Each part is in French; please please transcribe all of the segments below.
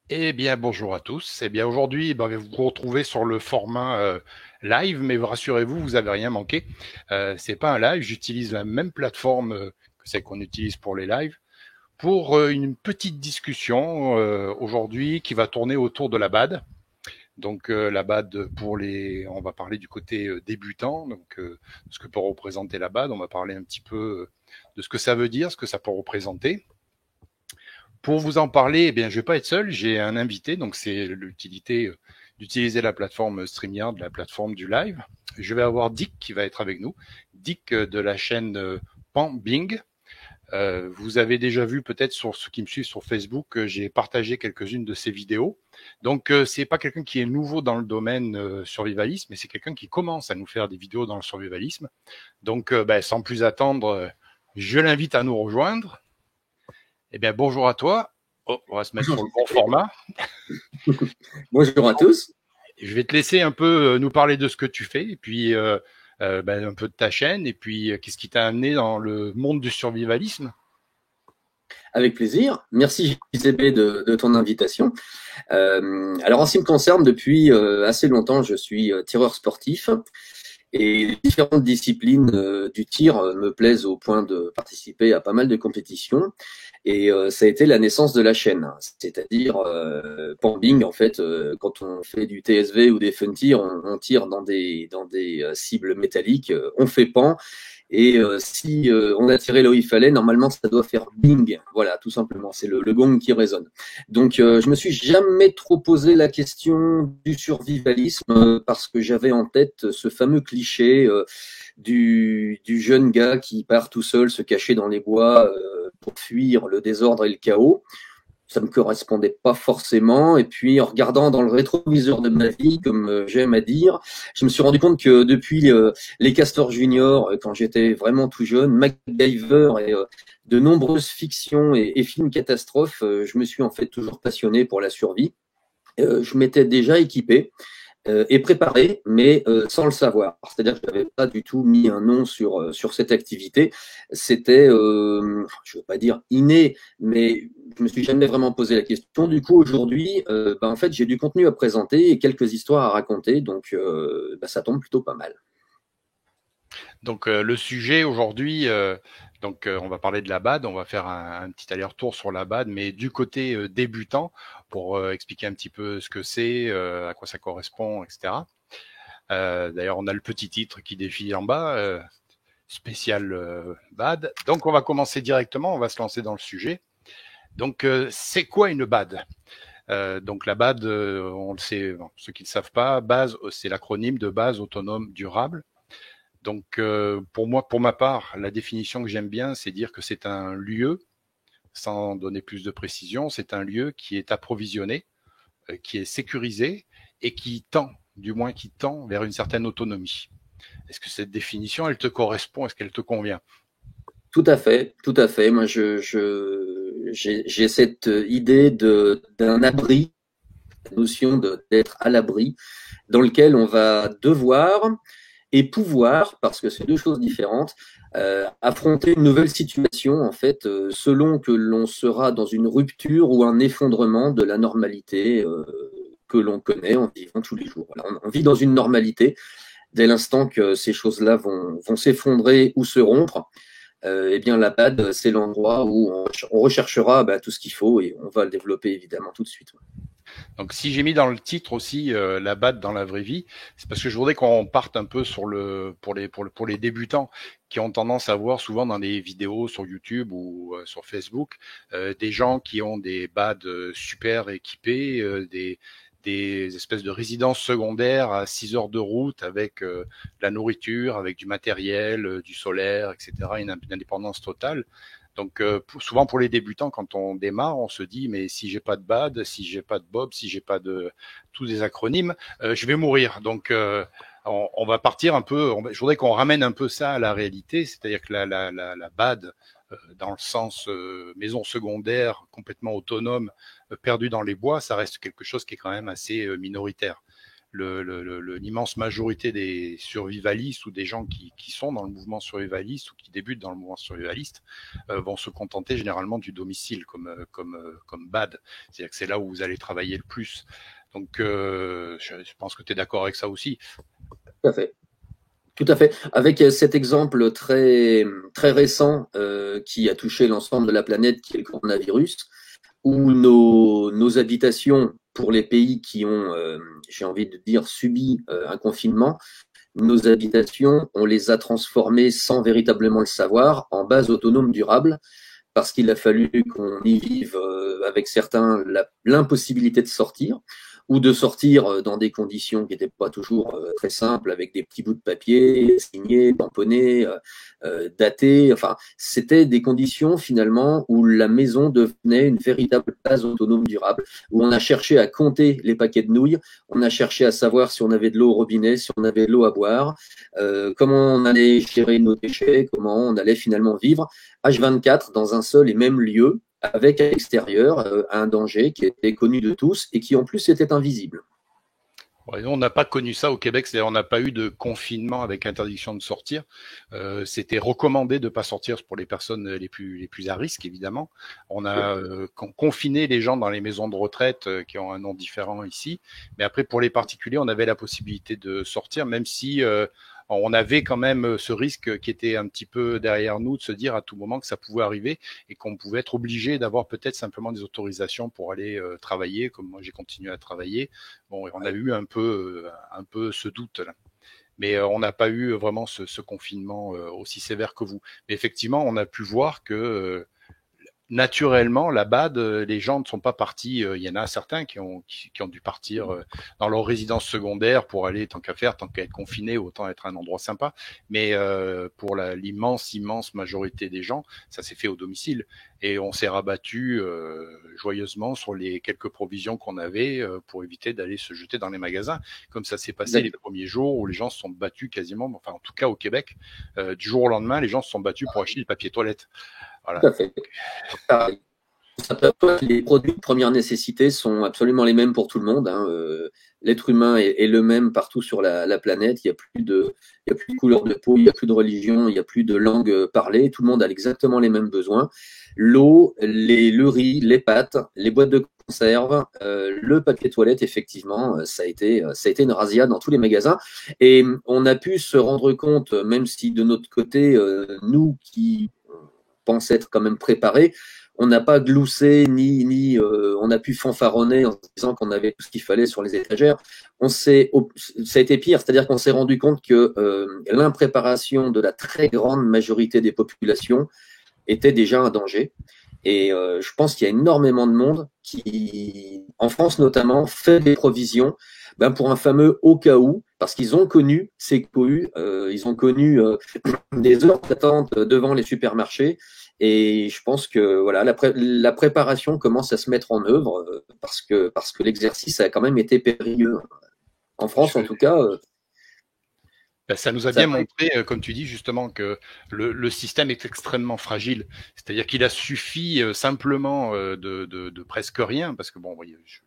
Eh bien, bonjour à tous. Eh bien, aujourd'hui, je vais vous retrouver sur le format live, mais rassurez-vous, vous avez rien manqué. C'est pas un live, j'utilise la même plateforme que celle qu'on utilise pour les lives, pour une petite discussion aujourd'hui qui va tourner autour de la BAD. Donc la BAD on va parler du côté débutant, donc ce que peut représenter la BAD. On va parler un petit peu de ce que ça veut dire, ce que ça peut représenter. Pour vous en parler, eh bien, je vais pas être seul. J'ai un invité, donc c'est l'utilité d'utiliser la plateforme StreamYard, la plateforme du live. Je vais avoir Dick qui va être avec nous. Dick de la chaîne Pan Bing. Vous avez déjà vu peut-être sur ceux qui me suivent sur Facebook, j'ai partagé quelques-unes de ses vidéos. Donc c'est pas quelqu'un qui est nouveau dans le domaine survivalisme, mais c'est quelqu'un qui commence à nous faire des vidéos dans le survivalisme. Donc sans plus attendre, je l'invite à nous rejoindre. Eh bien, bonjour à toi. Oh, on va se mettre Bonjour, sur le bon format. bonjour à tous. Je vais te laisser un peu nous parler de ce que tu fais, et puis un peu de ta chaîne, et puis qu'est-ce qui t'a amené dans le monde du survivalisme. Avec plaisir. Merci JCB de ton invitation. Alors en ce qui me concerne, depuis assez longtemps, je suis tireur sportif et les différentes disciplines du tir me plaisent au point de participer à pas mal de compétitions. Et ça a été la naissance de la chaîne, c'est-à-dire Pambing. En fait, quand on fait du TSV ou des fun tirs, on tire dans des cibles métalliques, on fait pan. Et si on a tiré là où il fallait, normalement, ça doit faire bing. Voilà, tout simplement. C'est le gong qui résonne. Donc, je me suis jamais trop posé la question du survivalisme parce que j'avais en tête ce fameux cliché du jeune gars qui part tout seul se cacher dans les bois pour fuir le désordre et le chaos. Ça me correspondait pas forcément. Et puis, en regardant dans le rétroviseur de ma vie, comme j'aime à dire, je me suis rendu compte que depuis les Castors Junior, quand j'étais vraiment tout jeune, MacGyver et de nombreuses fictions et films catastrophes, je me suis en fait toujours passionné pour la survie. Je m'étais déjà équipé et préparé, mais sans le savoir. C'est-à-dire que je n'avais pas du tout mis un nom sur cette activité. C'était, je ne veux pas dire inné, mais je me suis jamais vraiment posé la question. Du coup, aujourd'hui, en fait, j'ai du contenu à présenter et quelques histoires à raconter, donc ça tombe plutôt pas mal. Donc le sujet aujourd'hui, on va parler de la BAD, on va faire un petit aller-retour sur la BAD, mais du côté débutant, pour expliquer un petit peu ce que c'est, à quoi ça correspond, etc. D'ailleurs, on a le petit titre qui défile en bas, spécial BAD. Donc on va commencer directement, on va se lancer dans le sujet. Donc c'est quoi une BAD? Donc la BAD, on le sait, bon, ceux qui ne le savent pas, base, c'est l'acronyme de base autonome durable. Donc pour moi, pour ma part, la définition que j'aime bien, c'est dire que c'est un lieu, sans donner plus de précision, c'est un lieu qui est approvisionné, qui est sécurisé et qui tend, du moins qui tend vers une certaine autonomie. Est-ce que cette définition, elle te correspond? Est-ce qu'elle te convient? Tout à fait, tout à fait. Moi, j'ai cette idée d'un abri, la notion d'être à l'abri, dans lequel on va devoir et pouvoir, parce que c'est deux choses différentes, affronter une nouvelle situation, en fait, selon que l'on sera dans une rupture ou un effondrement de la normalité que l'on connaît en vivant tous les jours. Voilà, on vit dans une normalité dès l'instant que ces choses-là vont s'effondrer ou se rompre. Eh bien, la BAD, c'est l'endroit où on recherchera tout ce qu'il faut et on va le développer évidemment tout de suite. Donc, si j'ai mis dans le titre aussi la BAD dans la vraie vie, c'est parce que je voudrais qu'on parte un peu sur pour les débutants qui ont tendance à voir souvent dans des vidéos sur YouTube ou sur Facebook des gens qui ont des BAD super équipés, des espèces de résidences secondaires à 6 heures de route avec de la nourriture, avec du matériel, du solaire, etc., une indépendance totale. Donc souvent pour les débutants, quand on démarre, on se dit mais si j'ai pas de BAD, si j'ai pas de Bob, si j'ai pas de tous des acronymes, je vais mourir. Donc on va partir un peu. Je voudrais qu'on ramène un peu ça à la réalité, c'est-à-dire que la BAD dans le sens maison secondaire complètement autonome, perdue dans les bois, ça reste quelque chose qui est quand même assez minoritaire. l'immense majorité des survivalistes ou des gens qui sont dans le mouvement survivaliste ou qui débutent dans le mouvement survivaliste vont se contenter généralement du domicile comme BAD. C'est-à-dire que c'est là où vous allez travailler le plus. Donc, je pense que tu es d'accord avec ça aussi. Tout à fait. Tout à fait. Avec cet exemple très, très récent qui a touché l'ensemble de la planète, qui est le coronavirus, où nos habitations, pour les pays qui ont, j'ai envie de dire, subi un confinement, nos habitations, on les a transformées sans véritablement le savoir en bases autonomes durables, parce qu'il a fallu qu'on y vive avec certains l'impossibilité de sortir, ou de sortir dans des conditions qui n'étaient pas toujours très simples, avec des petits bouts de papier signés, tamponnés, datés. Enfin, c'était des conditions finalement où la maison devenait une véritable base autonome durable, où on a cherché à compter les paquets de nouilles, on a cherché à savoir si on avait de l'eau au robinet, si on avait de l'eau à boire, comment on allait gérer nos déchets, comment on allait finalement vivre H24 dans un seul et même lieu, avec à l'extérieur un danger qui était connu de tous et qui en plus était invisible. Ouais, on n'a pas connu ça au Québec, c'est-à-dire on n'a pas eu de confinement avec interdiction de sortir. C'était recommandé de ne pas sortir pour les personnes les plus à risque, évidemment. On a confiné les gens dans les maisons de retraite qui ont un nom différent ici, mais après pour les particuliers, on avait la possibilité de sortir, même si on avait quand même ce risque qui était un petit peu derrière nous de se dire à tout moment que ça pouvait arriver et qu'on pouvait être obligé d'avoir peut-être simplement des autorisations pour aller travailler, comme moi j'ai continué à travailler. Bon, on a eu un peu ce doute là. Mais on n'a pas eu vraiment ce confinement aussi sévère que vous. Mais effectivement, on a pu voir que naturellement, la BAD, les gens ne sont pas partis. Il y en a certains qui ont dû partir dans leur résidence secondaire pour aller, tant qu'à faire, tant qu'à être confiné, autant être un endroit sympa. Mais pour l'immense majorité des gens, ça s'est fait au domicile. Et on s'est rabattu joyeusement sur les quelques provisions qu'on avait pour éviter d'aller se jeter dans les magasins, comme ça s'est passé les premiers jours où les gens se sont battus quasiment, enfin en tout cas au Québec, du jour au lendemain, les gens se sont battus pour acheter du papier toilette. Voilà. Tout à fait. Pareil. Les produits de première nécessité sont absolument les mêmes pour tout le monde. Hein. L'être humain est le même partout sur la planète. Il n'y a plus de couleur de peau, il n'y a plus de religion, il n'y a plus de langue parlée. Tout le monde a exactement les mêmes besoins. L'eau, le riz, les pâtes, les boîtes de conserve, le papier toilette, effectivement, ça a été une razzia dans tous les magasins. Et on a pu se rendre compte, même si de notre côté, nous qui pensons être quand même préparés, on n'a pas gloussé ni on a pu fanfaronner en disant qu'on avait tout ce qu'il fallait sur les étagères. Ça a été pire, c'est-à-dire qu'on s'est rendu compte que l'impréparation de la très grande majorité des populations était déjà un danger. Et je pense qu'il y a énormément de monde qui, en France notamment, fait des provisions pour un fameux au cas où, parce qu'ils ont connu ces cohues, ils ont connu des heures d'attente devant les supermarchés. Et je pense que voilà, la préparation commence à se mettre en œuvre parce que l'exercice a quand même été périlleux. En France, en tout cas. Ça nous a bien montré, comme tu dis justement, que le système est extrêmement fragile. C'est-à-dire qu'il a suffi simplement de presque rien, parce que bon,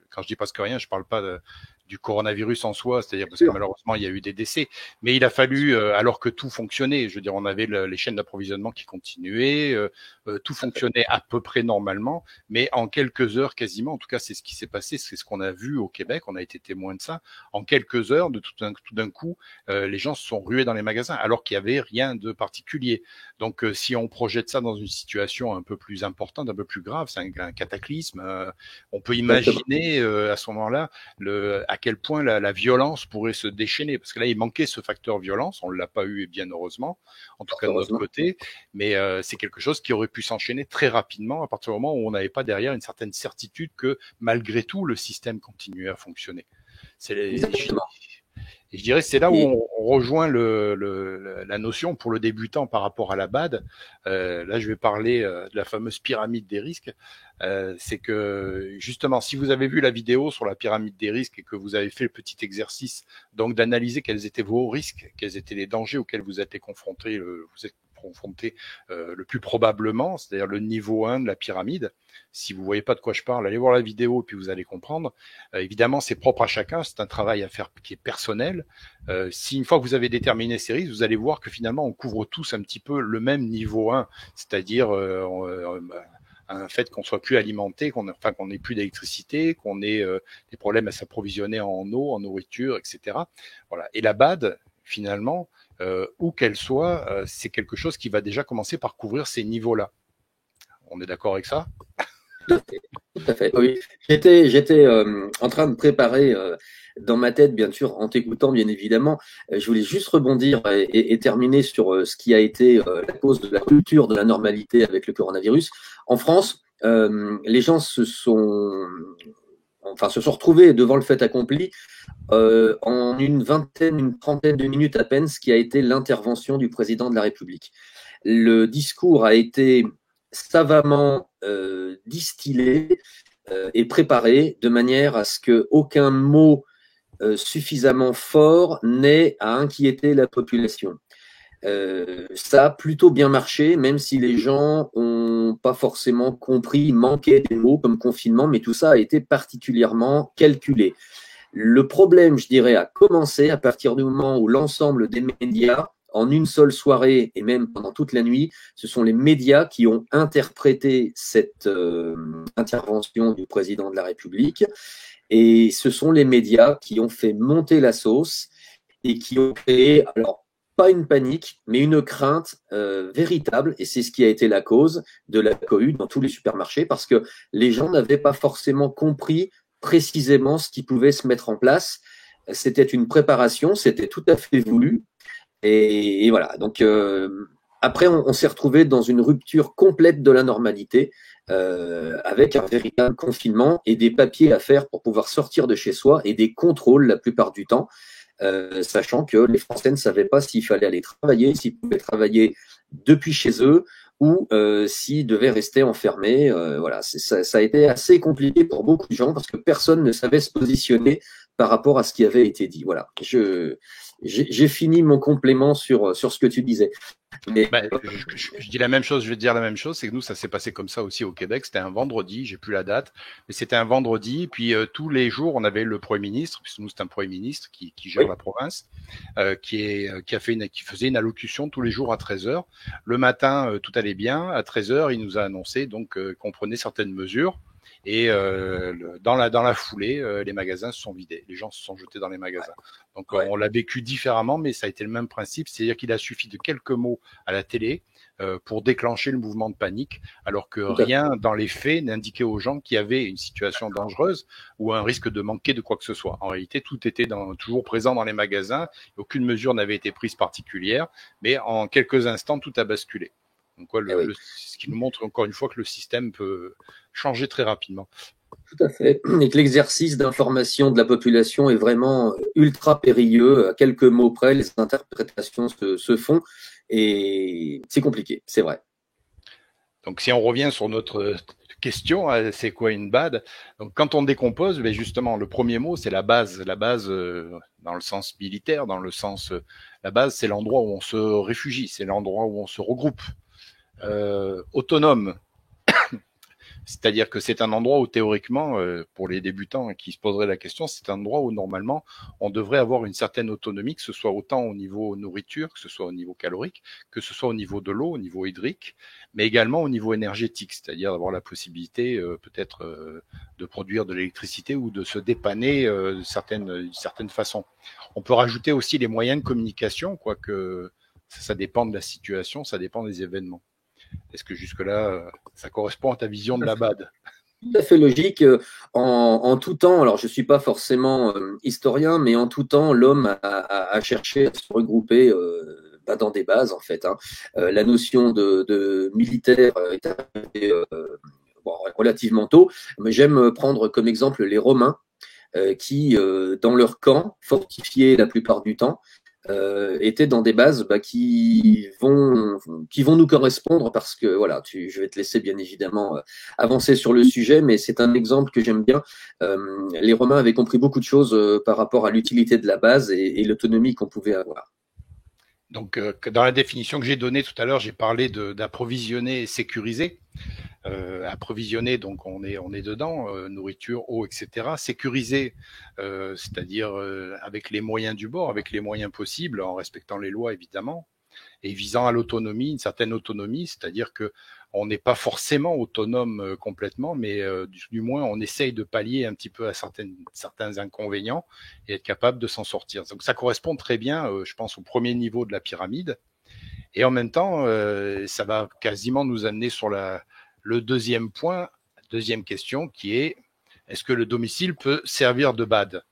quand je dis presque rien, je parle pas du coronavirus en soi, c'est-à-dire parce que malheureusement il y a eu des décès, mais il a fallu, alors que tout fonctionnait, je veux dire, on avait les chaînes d'approvisionnement qui continuaient, tout fonctionnait à peu près normalement, mais en quelques heures quasiment, en tout cas c'est ce qui s'est passé, c'est ce qu'on a vu au Québec, on a été témoin de ça, en quelques heures, tout d'un coup, les gens se sont rués dans les magasins, alors qu'il n'y avait rien de particulier. Donc si on projette ça dans une situation un peu plus importante, un peu plus grave, c'est un cataclysme, on peut imaginer à ce moment-là à quel point la violence pourrait se déchaîner. Parce que là, il manquait ce facteur violence. On ne l'a pas eu, et bien heureusement, en tout cas de notre côté. Mais c'est quelque chose qui aurait pu s'enchaîner très rapidement à partir du moment où on n'avait pas derrière une certaine certitude que malgré tout, le système continuait à fonctionner. Et je dirais que c'est là où on rejoint la notion pour le débutant par rapport à la BAD. Là, je vais parler de la fameuse pyramide des risques. C'est que justement, si vous avez vu la vidéo sur la pyramide des risques et que vous avez fait le petit exercice, donc d'analyser quels étaient vos risques, quels étaient les dangers auxquels vous êtes confrontés confronté le plus probablement, c'est-à-dire le niveau 1 de la pyramide. Si vous voyez pas de quoi je parle, allez voir la vidéo et puis vous allez comprendre. Évidemment, c'est propre à chacun, c'est un travail à faire qui est personnel. Si une fois que vous avez déterminé ces risques, vous allez voir que finalement on couvre tous un petit peu le même niveau 1, c'est-à-dire un fait qu'on soit plus alimenté, qu'on n'ait plus d'électricité, qu'on ait des problèmes à s'approvisionner en eau, en nourriture, etc. Voilà. Et la BAD, finalement, où qu'elle soit, c'est quelque chose qui va déjà commencer par couvrir ces niveaux-là. On est d'accord avec ça? Tout à fait, oui. J'étais en train de préparer dans ma tête, bien sûr, en t'écoutant, bien évidemment. Je voulais juste rebondir et terminer sur ce qui a été la cause de la rupture de la normalité avec le coronavirus. En France, les gens se sont retrouvés devant le fait accompli en une trentaine de minutes à peine, ce qui a été l'intervention du président de la République. Le discours a été savamment distillé et préparé de manière à ce qu'aucun mot suffisamment fort n'ait à inquiéter la population. Ça a plutôt bien marché, même si les gens n'ont pas forcément compris, manqué des mots comme confinement, mais tout ça a été particulièrement calculé. Le problème, je dirais, a commencé à partir du moment où l'ensemble des médias, en une seule soirée et même pendant toute la nuit, ce sont les médias qui ont interprété cette intervention du président de la République, et ce sont les médias qui ont fait monter la sauce et qui ont créé, alors pas une panique, mais une crainte véritable, et c'est ce qui a été la cause de la cohue dans tous les supermarchés, parce que les gens n'avaient pas forcément compris précisément ce qui pouvait se mettre en place. C'était une préparation, c'était tout à fait voulu. Et voilà. Donc, après, on s'est retrouvé dans une rupture complète de la normalité, avec un véritable confinement et des papiers à faire pour pouvoir sortir de chez soi et des contrôles la plupart du temps, sachant que les Français ne savaient pas s'il fallait aller travailler, s'ils pouvaient travailler depuis chez eux ou s'ils devaient rester enfermés. Voilà, ça a été assez compliqué pour beaucoup de gens parce que personne ne savait se positionner par rapport à ce qui avait été dit. Voilà, j'ai fini mon complément sur ce que tu disais. Mais je dis la même chose, je vais te dire la même chose, c'est que nous, ça s'est passé comme ça aussi au Québec. C'était un vendredi, j'ai plus la date, mais c'était un vendredi. Puis tous les jours, on avait le Premier ministre, puisque nous, c'est un Premier ministre qui gère la province, qui faisait une allocution tous les jours à 13h. Le matin, tout allait bien. À 13h, il nous a annoncé donc qu'on prenait certaines mesures. Et dans la foulée, les magasins se sont vidés, les gens se sont jetés dans les magasins. Donc on l'a vécu différemment, mais ça a été le même principe, c'est-à-dire qu'il a suffi de quelques mots à la télé pour déclencher le mouvement de panique, alors que rien dans les faits n'indiquait aux gens qu'il y avait une situation dangereuse ou un risque de manquer de quoi que ce soit. En réalité, tout était toujours présent dans les magasins, aucune mesure n'avait été prise particulière, mais en quelques instants, tout a basculé. Donc, ce qui nous montre encore une fois que le système peut changer très rapidement. Tout à fait. Et que l'exercice d'information de la population est vraiment ultra périlleux. À quelques mots près, les interprétations se font et c'est compliqué, c'est vrai. Donc, si on revient sur notre question, c'est quoi une BAD? Donc, quand on décompose, justement, le premier mot, c'est la base. La base, dans le sens militaire, la base, c'est l'endroit où on se réfugie, c'est l'endroit où on se regroupe. Autonome, c'est-à-dire que c'est un endroit où théoriquement, pour les débutants qui se poseraient la question, c'est un endroit où normalement on devrait avoir une certaine autonomie, que ce soit autant au niveau nourriture, que ce soit au niveau calorique, que ce soit au niveau de l'eau, au niveau hydrique, mais également au niveau énergétique, c'est-à-dire d'avoir la possibilité peut-être de produire de l'électricité ou de se dépanner d'une certaine façon. On peut rajouter aussi les moyens de communication, quoique ça dépend de la situation, ça dépend des événements. Est-ce que jusque-là, ça correspond à ta vision de la BAD? Tout à fait logique. En tout temps, alors je ne suis pas forcément historien, mais en tout temps, l'homme a cherché à se regrouper dans des bases, en fait. La notion de militaire est arrivée relativement tôt, mais j'aime prendre comme exemple les Romains qui, dans leur camp, fortifiés la plupart du temps, étaient dans des bases qui vont nous correspondre parce que voilà, je vais te laisser bien évidemment avancer sur le sujet, mais c'est un exemple que j'aime bien. Les Romains avaient compris beaucoup de choses par rapport à l'utilité de la base et l'autonomie qu'on pouvait avoir. Donc, dans la définition que j'ai donnée tout à l'heure, j'ai parlé d'approvisionner et sécuriser. Approvisionner, donc on est dedans, nourriture, eau, etc. Sécuriser, c'est-à-dire avec les moyens du bord, avec les moyens possibles, en respectant les lois évidemment, et visant à l'autonomie, une certaine autonomie, c'est-à-dire que on n'est pas forcément autonome complètement, mais du moins on essaye de pallier un petit peu à certains inconvénients et être capable de s'en sortir. Donc ça correspond très bien, je pense, au premier niveau de la pyramide. Et en même temps, ça va quasiment nous amener sur le deuxième point, deuxième question, qui est est-ce que le domicile peut servir de BAD?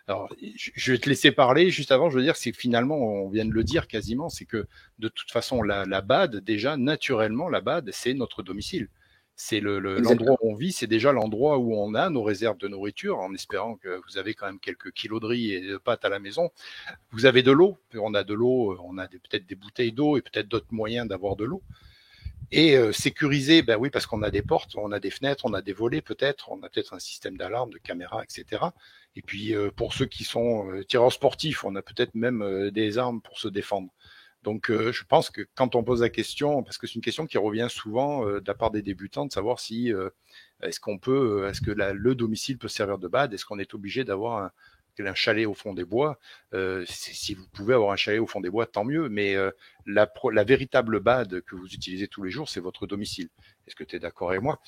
Alors, je vais te laisser parler. Juste avant, je veux dire, c'est que finalement, on vient de le dire quasiment, c'est que de toute façon, la BAD, déjà, naturellement, la BAD, c'est notre domicile. C'est l'endroit où on vit, c'est déjà l'endroit où on a nos réserves de nourriture, en espérant que vous avez quand même quelques kilos de riz et de pâtes à la maison. Vous avez de l'eau, on a de l'eau, on a peut-être des bouteilles d'eau et peut-être d'autres moyens d'avoir de l'eau. Et sécuriser, ben oui, parce qu'on a des portes, on a des fenêtres, on a des volets peut-être, on a peut-être un système d'alarme, de caméra, etc. Et puis pour ceux qui sont tireurs sportifs, on a peut-être même des armes pour se défendre. Donc je pense que quand on pose la question, parce que c'est une question qui revient souvent de la part des débutants, de savoir si est-ce que le domicile peut servir de BAD, est-ce qu'on est obligé d'avoir un chalet au fond des bois. Si vous pouvez avoir un chalet au fond des bois, tant mieux, mais la véritable BAD que vous utilisez tous les jours, c'est votre domicile. Est-ce que tu es d'accord avec moi?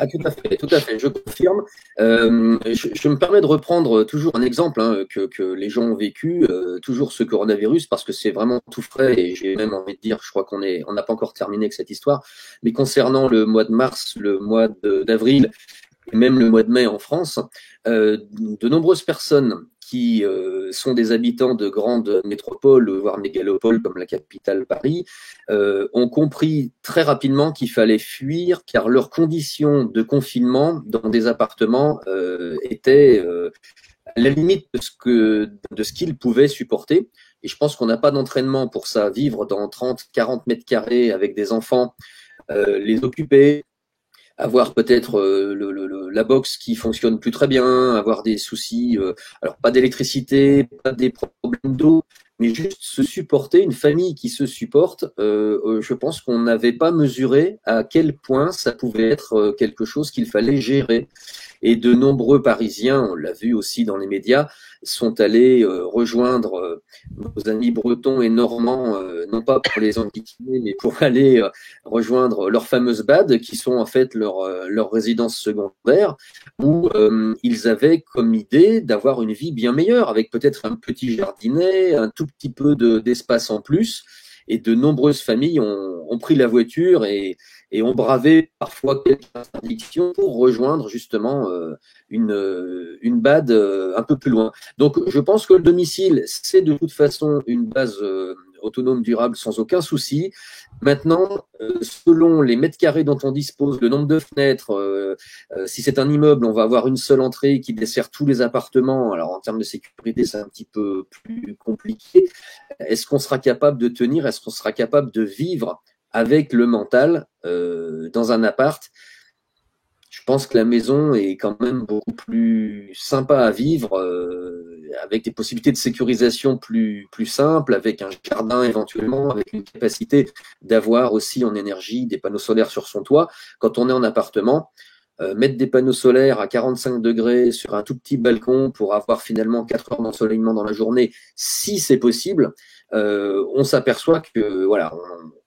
Ah, tout à fait, je confirme. Je me permets de reprendre toujours un exemple que les gens ont vécu, toujours ce coronavirus, parce que c'est vraiment tout frais et j'ai même envie de dire, je crois on n'a pas encore terminé avec cette histoire, mais concernant le mois de mars, le mois d'avril et même le mois de mai en France, de nombreuses personnes qui sont des habitants de grandes métropoles, voire mégalopoles comme la capitale Paris, ont compris très rapidement qu'il fallait fuir car leurs conditions de confinement dans des appartements étaient à la limite de ce qu'ils pouvaient supporter. Et je pense qu'on n'a pas d'entraînement pour ça. Vivre dans 30, 40 mètres carrés avec des enfants, les occuper, avoir peut-être la box qui fonctionne plus très bien, avoir des soucis, alors pas d'électricité, pas des problèmes d'eau, mais juste se supporter, une famille qui se supporte, je pense qu'on n'avait pas mesuré à quel point ça pouvait être quelque chose qu'il fallait gérer. Et de nombreux Parisiens, on l'a vu aussi dans les médias, sont allés rejoindre nos amis bretons et normands, non pas pour les enquiquiner, mais pour aller rejoindre leurs fameuses BAD, qui sont en fait leur résidence secondaire, où ils avaient comme idée d'avoir une vie bien meilleure, avec peut-être un petit jardinet, un tout petit peu d'espace en plus. Et de nombreuses familles ont pris la voiture et ont bravé parfois quelques interdictions pour rejoindre justement une BAD un peu plus loin. Donc je pense que le domicile, c'est de toute façon une base autonome durable sans aucun souci. Maintenant, selon les mètres carrés dont on dispose, le nombre de fenêtres, si c'est un immeuble, on va avoir une seule entrée qui dessert tous les appartements. Alors en termes de sécurité, c'est un petit peu plus compliqué. Est-ce qu'on sera capable de tenir? Est-ce qu'on sera capable de vivre avec le mental dans un appart? Je pense que la maison est quand même beaucoup plus sympa à vivre, avec des possibilités de sécurisation plus simples, avec un jardin éventuellement, avec une capacité d'avoir aussi en énergie des panneaux solaires sur son toit. Quand on est en appartement, mettre des panneaux solaires à 45 degrés sur un tout petit balcon pour avoir finalement 4 heures d'ensoleillement dans la journée, si c'est possible, on s'aperçoit que voilà,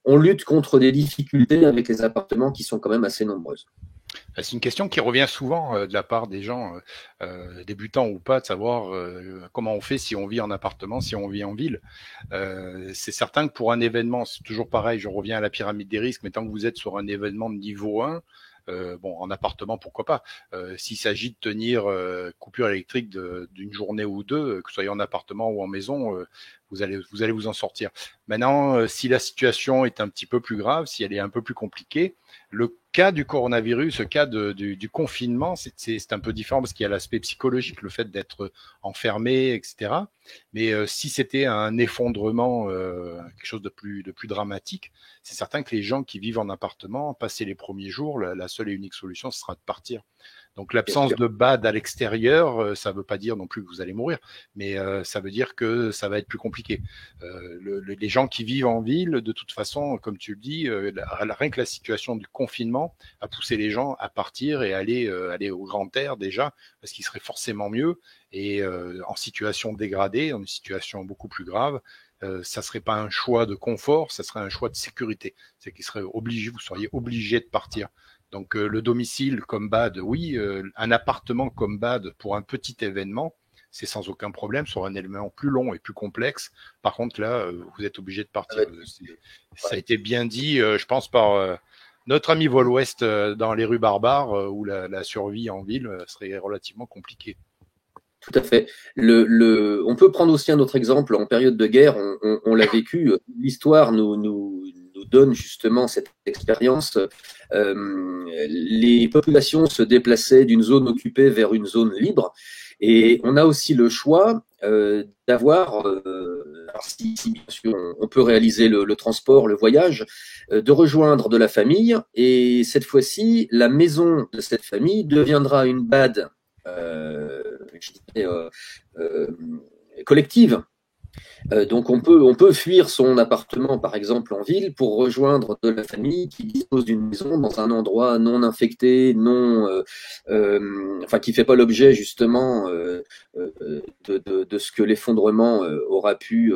on lutte contre des difficultés avec les appartements qui sont quand même assez nombreuses. C'est une question qui revient souvent de la part des gens, débutants ou pas, de savoir comment on fait si on vit en appartement, si on vit en ville. C'est certain que pour un événement, c'est toujours pareil, je reviens à la pyramide des risques, mais tant que vous êtes sur un événement de niveau 1, bon, en appartement, pourquoi pas. S'il s'agit de tenir coupure électrique d'une journée ou deux, que ce soit en appartement ou en maison, vous allez vous en sortir. Maintenant, si la situation est un petit peu plus grave, si elle est un peu plus compliquée, le cas du coronavirus, le cas du confinement, c'est un peu différent parce qu'il y a l'aspect psychologique, le fait d'être enfermé, etc. Mais si c'était un effondrement, quelque chose de plus dramatique, c'est certain que les gens qui vivent en appartement, passer les premiers jours, la seule et unique solution, ce sera de partir. Donc l'absence de bad à l'extérieur, ça ne veut pas dire non plus que vous allez mourir, mais ça veut dire que ça va être plus compliqué. Les gens qui vivent en ville, de toute façon, comme tu le dis, rien que la situation du confinement a poussé les gens à partir et aller au grand air déjà, parce qu'il serait forcément mieux. Et en situation dégradée, en une situation beaucoup plus grave, ça serait pas un choix de confort, ça serait un choix de sécurité. C'est qu'il serait obligé, vous seriez obligé de partir. Donc le domicile comme bad, oui, un appartement comme bad pour un petit événement, c'est sans aucun problème sur un élément plus long et plus complexe. Par contre là, vous êtes obligé de partir. Ça a été bien dit, je pense par notre ami Vol Ouest dans les rues barbares où la survie en ville serait relativement compliquée. Tout à fait. On peut prendre aussi un autre exemple. En période de guerre, on l'a vécu. L'histoire nous donne justement cette expérience. Les populations se déplaçaient d'une zone occupée vers une zone libre. Et on a aussi le choix d'avoir, si bien sûr on peut réaliser le transport, le voyage, de rejoindre de la famille. Et cette fois-ci, la maison de cette famille deviendra une bad collective. Donc on peut fuir son appartement par exemple en ville pour rejoindre de la famille qui dispose d'une maison dans un endroit non infecté, qui fait pas l'objet justement de ce que l'effondrement aura pu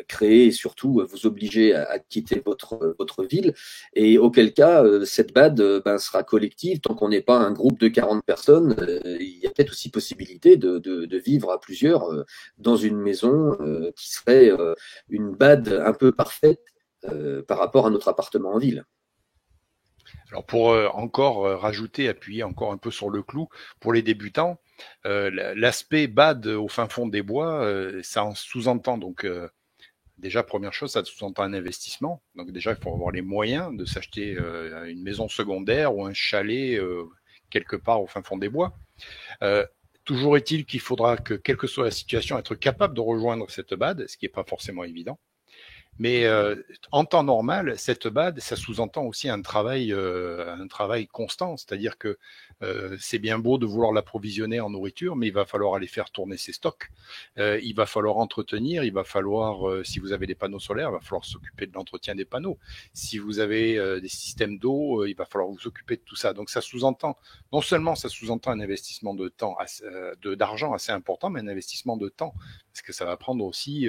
créer et surtout vous obliger à quitter votre ville, et auquel cas cette bad sera collective. Tant qu'on n'est pas un groupe de 40 personnes, il y a peut-être aussi possibilité de vivre à plusieurs dans une maison qui serait une bad un peu parfaite par rapport à notre appartement en ville. Alors pour encore rajouter, appuyer encore un peu sur le clou, pour les débutants, l'aspect bad au fin fond des bois, ça en sous-entend donc déjà, première chose, ça sous-entend un investissement. Donc déjà, il faut avoir les moyens de s'acheter une maison secondaire ou un chalet quelque part au fin fond des bois. Toujours est-il qu'il faudra que, quelle que soit la situation, être capable de rejoindre cette bad, ce qui n'est pas forcément évident. Mais en temps normal, cette bad, ça sous-entend aussi un travail constant. C'est-à-dire que c'est bien beau de vouloir l'approvisionner en nourriture, mais il va falloir aller faire tourner ses stocks. Il va falloir entretenir, il va falloir, si vous avez des panneaux solaires, il va falloir s'occuper de l'entretien des panneaux. Si vous avez des systèmes d'eau, il va falloir vous occuper de tout ça. Donc ça sous-entend, non seulement ça sous-entend un investissement de temps, d'argent assez important, mais un investissement de temps. Parce que ça va prendre aussi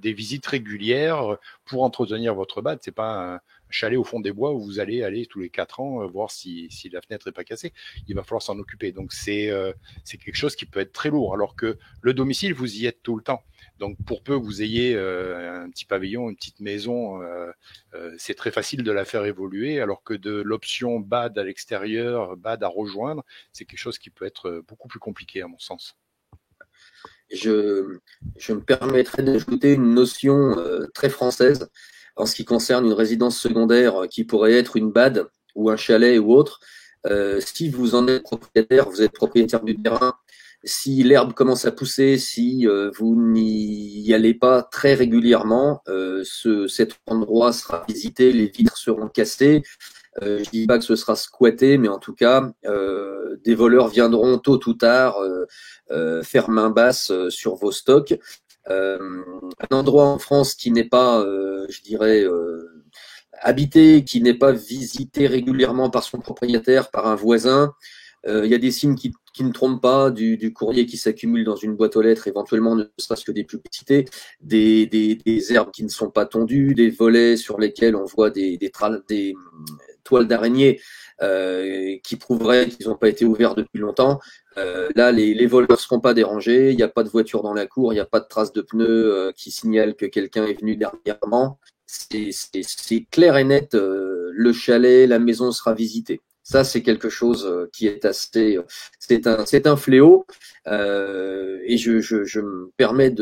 des visites régulières pour entretenir votre bad. C'est pas un chalet au fond des bois où vous allez aller tous les 4 ans voir si la fenêtre est pas cassée. Il va falloir s'en occuper. Donc c'est quelque chose qui peut être très lourd. Alors que le domicile, vous y êtes tout le temps. Donc pour peu que vous ayez un petit pavillon, une petite maison, c'est très facile de la faire évoluer. Alors que de l'option bad à l'extérieur, bad à rejoindre, c'est quelque chose qui peut être beaucoup plus compliqué à mon sens. Je me permettrai d'ajouter une notion très française en ce qui concerne une résidence secondaire qui pourrait être une bad ou un chalet ou autre. Si vous en êtes propriétaire, vous êtes propriétaire du terrain, si l'herbe commence à pousser, si vous n'y allez pas très régulièrement, cet endroit sera visité, les vitres seront cassées. Je dis pas que ce sera squatté, mais en tout cas, des voleurs viendront tôt ou tard faire main basse sur vos stocks. Un endroit en France qui n'est pas, je dirais, habité, qui n'est pas visité régulièrement par son propriétaire, par un voisin. Il y a des signes qui ne trompent pas, du courrier qui s'accumule dans une boîte aux lettres, éventuellement ne serait-ce que des publicités, des herbes qui ne sont pas tondues, des volets sur lesquels on voit des toiles d'araignée qui prouveraient qu'ils n'ont pas été ouverts depuis longtemps. Là, les voleurs ne seront pas dérangés, il n'y a pas de voiture dans la cour, il n'y a pas de traces de pneus qui signalent que quelqu'un est venu dernièrement. C'est clair et net, le chalet, la maison sera visitée. Ça, c'est quelque chose qui est assez, c'est un fléau, et je me permets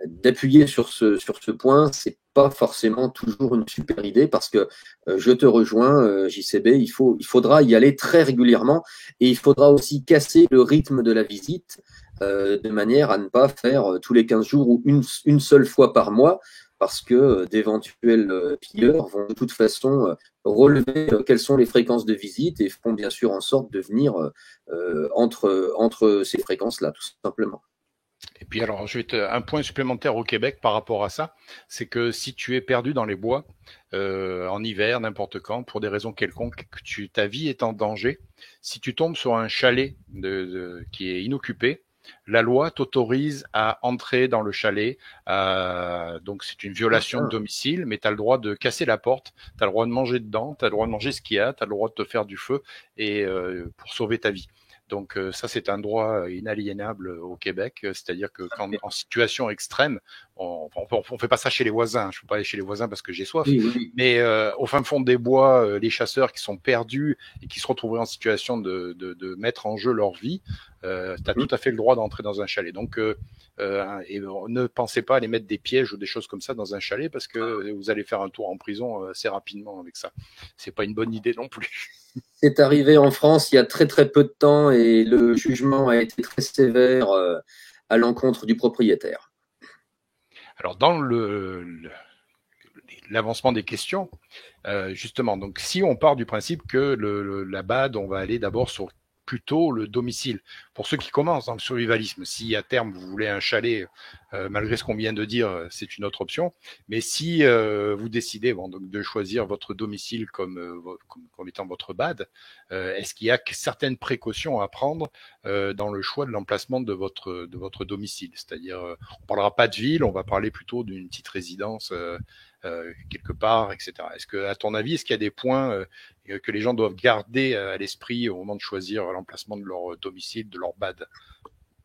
d'appuyer sur ce point. C'est pas forcément toujours une super idée parce que je te rejoins, JCB, il faudra y aller très régulièrement et il faudra aussi casser le rythme de la visite de manière à ne pas faire tous les 15 jours ou une seule fois par mois, parce que d'éventuels pilleurs vont de toute façon relever quelles sont les fréquences de visite et font bien sûr en sorte de venir entre ces fréquences-là, tout simplement. Et puis alors, un point supplémentaire au Québec par rapport à ça, c'est que si tu es perdu dans les bois en hiver, n'importe quand, pour des raisons quelconques, que ta vie est en danger, si tu tombes sur un chalet qui est inoccupé, la loi t'autorise à entrer dans le chalet. Donc c'est une violation de domicile, mais tu as le droit de casser la porte, tu as le droit de manger dedans, tu as le droit de manger ce qu'il y a, tu as le droit de te faire du feu et pour sauver ta vie. Donc ça, c'est un droit inaliénable au Québec, c'est-à-dire que quand en situation extrême, on fait pas ça chez les voisins. Je peux pas aller chez les voisins parce que j'ai soif. Oui, oui. Mais au fin fond des bois, les chasseurs qui sont perdus et qui se retrouveraient en situation de mettre en jeu leur vie, tu as tout à fait le droit d'entrer dans un chalet. Donc et ne pensez pas à aller mettre des pièges ou des choses comme ça dans un chalet parce que vous allez faire un tour en prison assez rapidement avec ça. C'est pas une bonne idée non plus. C'est arrivé en France il y a très très peu de temps et le jugement a été très sévère à l'encontre du propriétaire. Alors dans l'avancement des questions, justement, donc si on part du principe que la BAD, on va aller d'abord sur plutôt le domicile. Pour ceux qui commencent dans le survivalisme, si à terme vous voulez un chalet, malgré ce qu'on vient de dire, c'est une autre option. Mais si vous décidez donc de choisir votre domicile comme étant votre BAD, est-ce qu'il y a certaines précautions à prendre dans le choix de l'emplacement de votre domicile? C'est-à-dire, on parlera pas de ville, on va parler plutôt d'une petite résidence quelque part, etc. Est-ce que, à ton avis, est-ce qu'il y a des points que les gens doivent garder à l'esprit au moment de choisir l'emplacement de leur domicile, de leur BAD?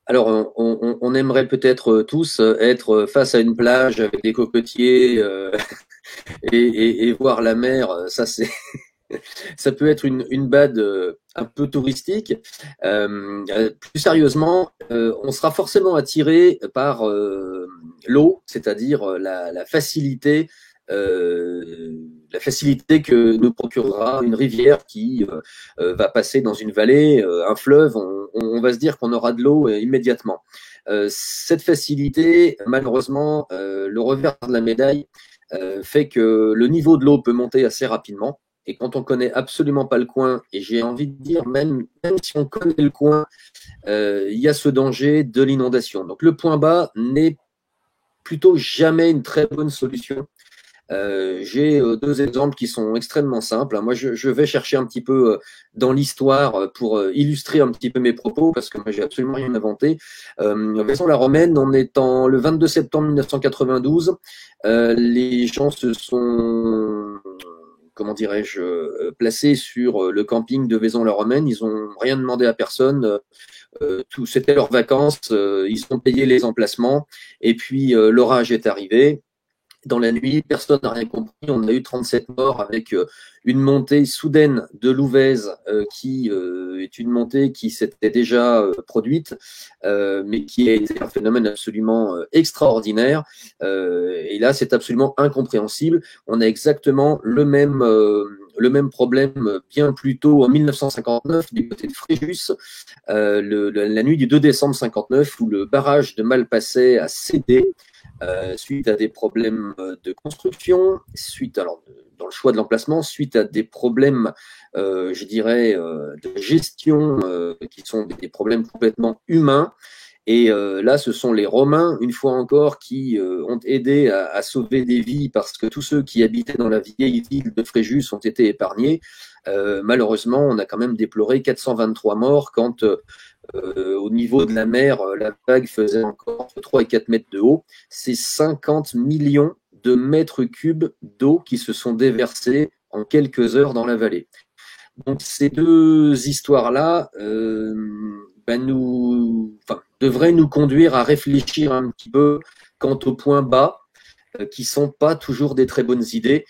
Alors, on aimerait peut-être tous être face à une plage avec des cocotiers et voir la mer. Ça peut être une BAD un peu touristique. Plus sérieusement, on sera forcément attiré par l'eau, c'est-à-dire la facilité que nous procurera une rivière qui va passer dans une vallée, un fleuve. On va se dire qu'on aura de l'eau immédiatement. Cette facilité, malheureusement, le revers de la médaille fait que le niveau de l'eau peut monter assez rapidement. Et quand on connaît absolument pas le coin, et j'ai envie de dire, même si on connaît le coin, il y a ce danger de l'inondation. Donc le point bas n'est plutôt jamais une très bonne solution. J'ai deux exemples qui sont extrêmement simples. Moi, je vais chercher un petit peu dans l'histoire pour illustrer un petit peu mes propos, parce que moi, j'ai absolument rien inventé. Vaison-la-Romaine, on est le 22 septembre 1992. Les gens se sont, comment dirais-je, placés sur le camping de Vaison-la-Romaine. Ils ont rien demandé à personne. C'était leurs vacances. Ils ont payé les emplacements. Et puis, l'orage est arrivé. Dans la nuit, personne n'a rien compris. On a eu 37 morts avec une montée soudaine de l'Ouvèze qui est une montée qui s'était déjà produite, mais qui a été un phénomène absolument extraordinaire. Et là, c'est absolument incompréhensible. On a exactement le même problème bien plus tôt en 1959 du côté de Fréjus, la nuit du 2 décembre 59, où le barrage de Malpasset a cédé. Suite à des problèmes de construction, dans le choix de l'emplacement, suite à des problèmes, je dirais, de gestion, qui sont des problèmes complètement humains. Et là, ce sont les Romains, une fois encore, qui ont aidé à sauver des vies parce que tous ceux qui habitaient dans la vieille ville de Fréjus ont été épargnés. Malheureusement, on a quand même déploré 423 morts quand au niveau de la mer, la vague faisait encore entre 3 et 4 mètres de haut. C'est 50 millions de mètres cubes d'eau qui se sont déversés en quelques heures dans la vallée. Donc ces deux histoires-là devraient nous conduire à réfléchir un petit peu quant aux points bas, qui ne sont pas toujours des très bonnes idées.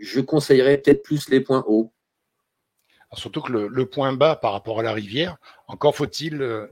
Je conseillerais peut-être plus les points hauts. Surtout que le point bas par rapport à la rivière, encore faut-il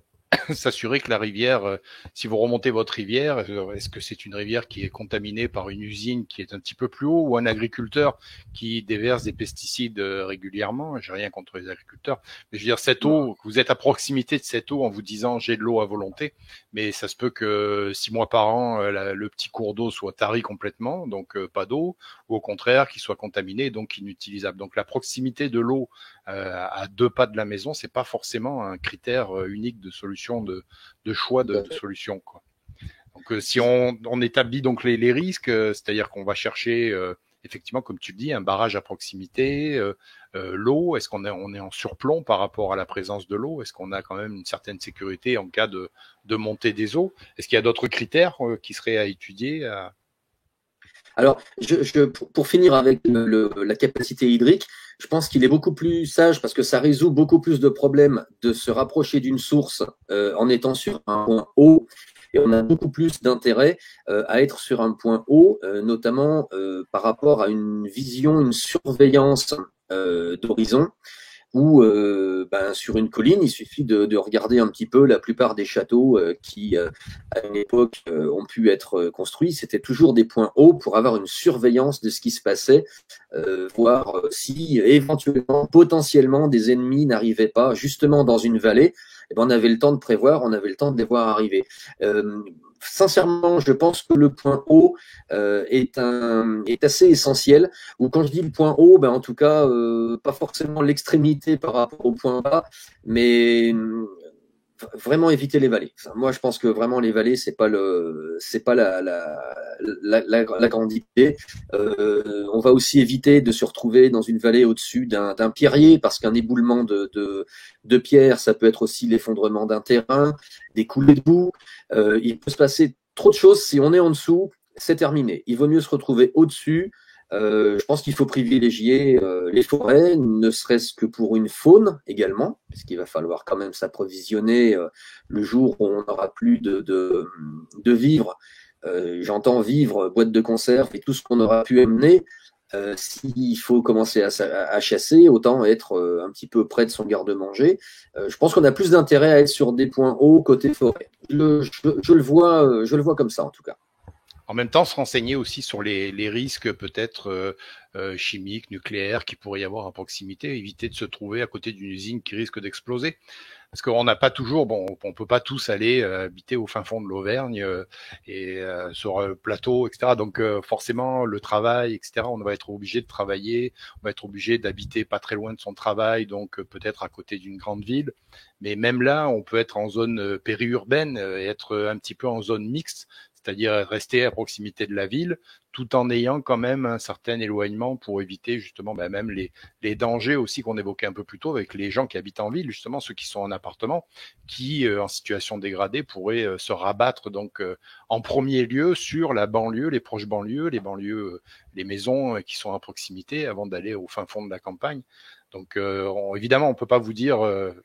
s'assurer que la rivière, si vous remontez votre rivière, est-ce que c'est une rivière qui est contaminée par une usine qui est un petit peu plus haut ou un agriculteur qui déverse des pesticides régulièrement? J'ai rien contre les agriculteurs, mais je veux dire, cette eau, vous êtes à proximité de cette eau en vous disant j'ai de l'eau à volonté, mais ça se peut que 6 mois par an, le petit cours d'eau soit tari complètement, donc pas d'eau, ou au contraire qu'il soit contaminé, donc inutilisable. Donc la proximité de l'eau à 2 pas de la maison, c'est pas forcément un critère unique de solution, de choix de solution, quoi. Donc si on établit donc les risques, c'est-à-dire qu'on va chercher effectivement, comme tu le dis, un barrage à proximité, l'eau, est-ce on est en surplomb par rapport à la présence de l'eau? Est-ce qu'on a quand même une certaine sécurité en cas de montée des eaux? Est-ce qu'il y a d'autres critères qui seraient à étudier Alors, pour finir avec la capacité hydrique, je pense qu'il est beaucoup plus sage parce que ça résout beaucoup plus de problèmes de se rapprocher d'une source en étant sur un point haut. Et on a beaucoup plus d'intérêt à être sur un point haut, notamment par rapport à une vision, une surveillance d'horizon, où sur une colline, il suffit de regarder un petit peu la plupart des châteaux qui, à une époque, ont pu être construits. C'était toujours des points hauts pour avoir une surveillance de ce qui se passait, voir si éventuellement, potentiellement, des ennemis n'arrivaient pas justement dans une vallée. Eh ben, on avait le temps de prévoir, on avait le temps de les voir arriver. Sincèrement, je pense que le point haut est assez essentiel. Ou quand je dis le point haut, en tout cas, pas forcément l'extrémité par rapport au point bas, mais vraiment éviter les vallées. Enfin, moi, je pense que vraiment les vallées, c'est pas la grande idée. On va aussi éviter de se retrouver dans une vallée au-dessus d'un pierrier, parce qu'un éboulement de pierre, ça peut être aussi l'effondrement d'un terrain, des coulées de boue. Il peut se passer trop de choses. Si on est en dessous, c'est terminé. Il vaut mieux se retrouver au-dessus. Je pense qu'il faut privilégier les forêts, ne serait-ce que pour une faune également, parce qu'il va falloir quand même s'approvisionner le jour où on n'aura plus de vivres. J'entends vivre, boîte de conserve et tout ce qu'on aura pu amener. S'il faut commencer à chasser, autant être un petit peu près de son garde-manger. Je pense qu'on a plus d'intérêt à être sur des points hauts côté forêt. Je le vois comme ça en tout cas. En même temps, se renseigner aussi sur les risques peut-être chimiques, nucléaires qu'il pourrait y avoir à proximité, éviter de se trouver à côté d'une usine qui risque d'exploser. Parce qu'on n'a pas toujours, on peut pas tous aller habiter au fin fond de l'Auvergne sur le plateau, etc. Donc forcément, le travail, etc. On va être obligé de travailler, on va être obligé d'habiter pas très loin de son travail, donc peut-être à côté d'une grande ville. Mais même là, on peut être en zone périurbaine et être un petit peu en zone mixte, c'est-à-dire rester à proximité de la ville, tout en ayant quand même un certain éloignement pour éviter justement même les dangers aussi qu'on évoquait un peu plus tôt avec les gens qui habitent en ville, justement ceux qui sont en appartement, qui en situation dégradée pourraient se rabattre donc en premier lieu sur la banlieue, les proches banlieues, les banlieues, les maisons qui sont à proximité avant d'aller au fin fond de la campagne. Donc évidemment, on ne peut pas vous dire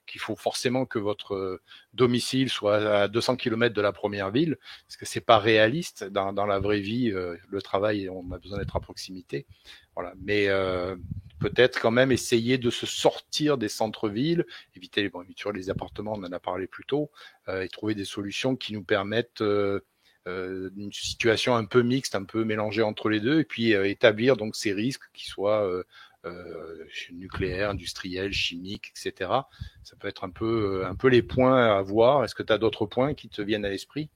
qu'il faut forcément que votre domicile soit à 200 km de la première ville, parce que c'est pas réaliste dans la vraie vie. Le travail, on a besoin d'être à proximité. Voilà. Mais peut-être quand même essayer de se sortir des centres-villes, éviter les appartements, on en a parlé plus tôt, et trouver des solutions qui nous permettent une situation un peu mixte, un peu mélangée entre les deux, et puis établir donc ces risques qui soient nucléaire, industriel, chimique, etc. Ça peut être un peu les points à voir. Est-ce que tu as d'autres points qui te viennent à l'esprit?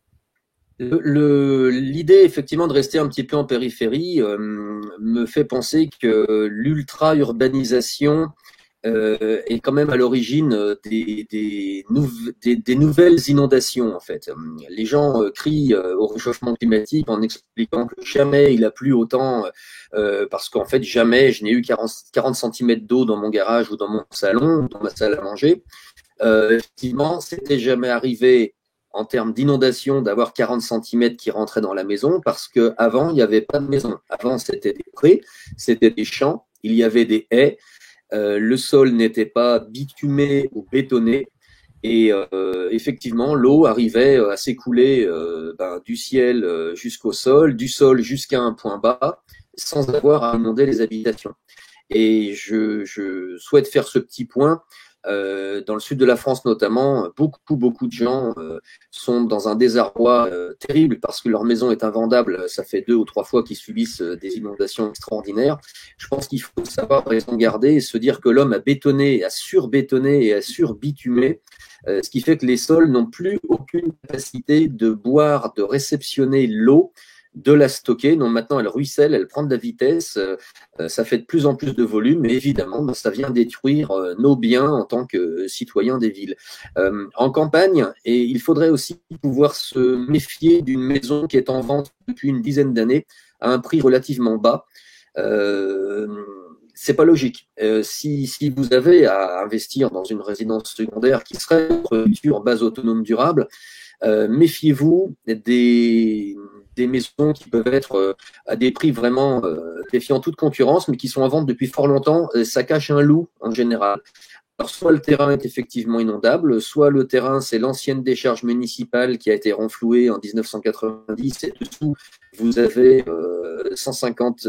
L'idée effectivement de rester un petit peu en périphérie me fait penser que l'ultra-urbanisation est quand même à l'origine des nouvelles inondations en fait. Les gens crient au réchauffement climatique en expliquant que jamais il a plu autant parce qu'en fait jamais je n'ai eu 40 cm d'eau dans mon garage ou dans mon salon, dans ma salle à manger. Effectivement, c'était jamais arrivé en termes d'inondation d'avoir 40 cm qui rentraient dans la maison parce qu'avant il n'y avait pas de maison. Avant c'était des prés, c'était des champs, il y avait des haies. Le sol n'était pas bitumé ou bétonné et effectivement l'eau arrivait à s'écouler du ciel jusqu'au sol, du sol jusqu'à un point bas sans avoir à inonder les habitations. Et je souhaite faire ce petit point Dans le sud de la France notamment, beaucoup de gens sont dans un désarroi terrible parce que leur maison est invendable. Ça fait 2 ou 3 fois qu'ils subissent des inondations extraordinaires. Je pense qu'il faut savoir raison garder et se dire que l'homme a bétonné, a surbétonné et a surbitumé, ce qui fait que les sols n'ont plus aucune capacité de boire, de réceptionner l'eau, de la stocker. Donc maintenant, elle ruisselle, elle prend de la vitesse, ça fait de plus en plus de volume, et évidemment, ça vient détruire nos biens en tant que citoyens des villes. En campagne, et il faudrait aussi pouvoir se méfier d'une maison qui est en vente depuis une dizaine d'années à un prix relativement bas. C'est pas logique. Si vous avez à investir dans une résidence secondaire qui serait votre future base autonome durable, méfiez-vous des maisons qui peuvent être à des prix vraiment défiant toute concurrence, mais qui sont en vente depuis fort longtemps. Ça cache un loup en général. Alors, soit le terrain est effectivement inondable, soit le terrain, c'est l'ancienne décharge municipale qui a été renflouée en 1990, et dessous, vous avez 150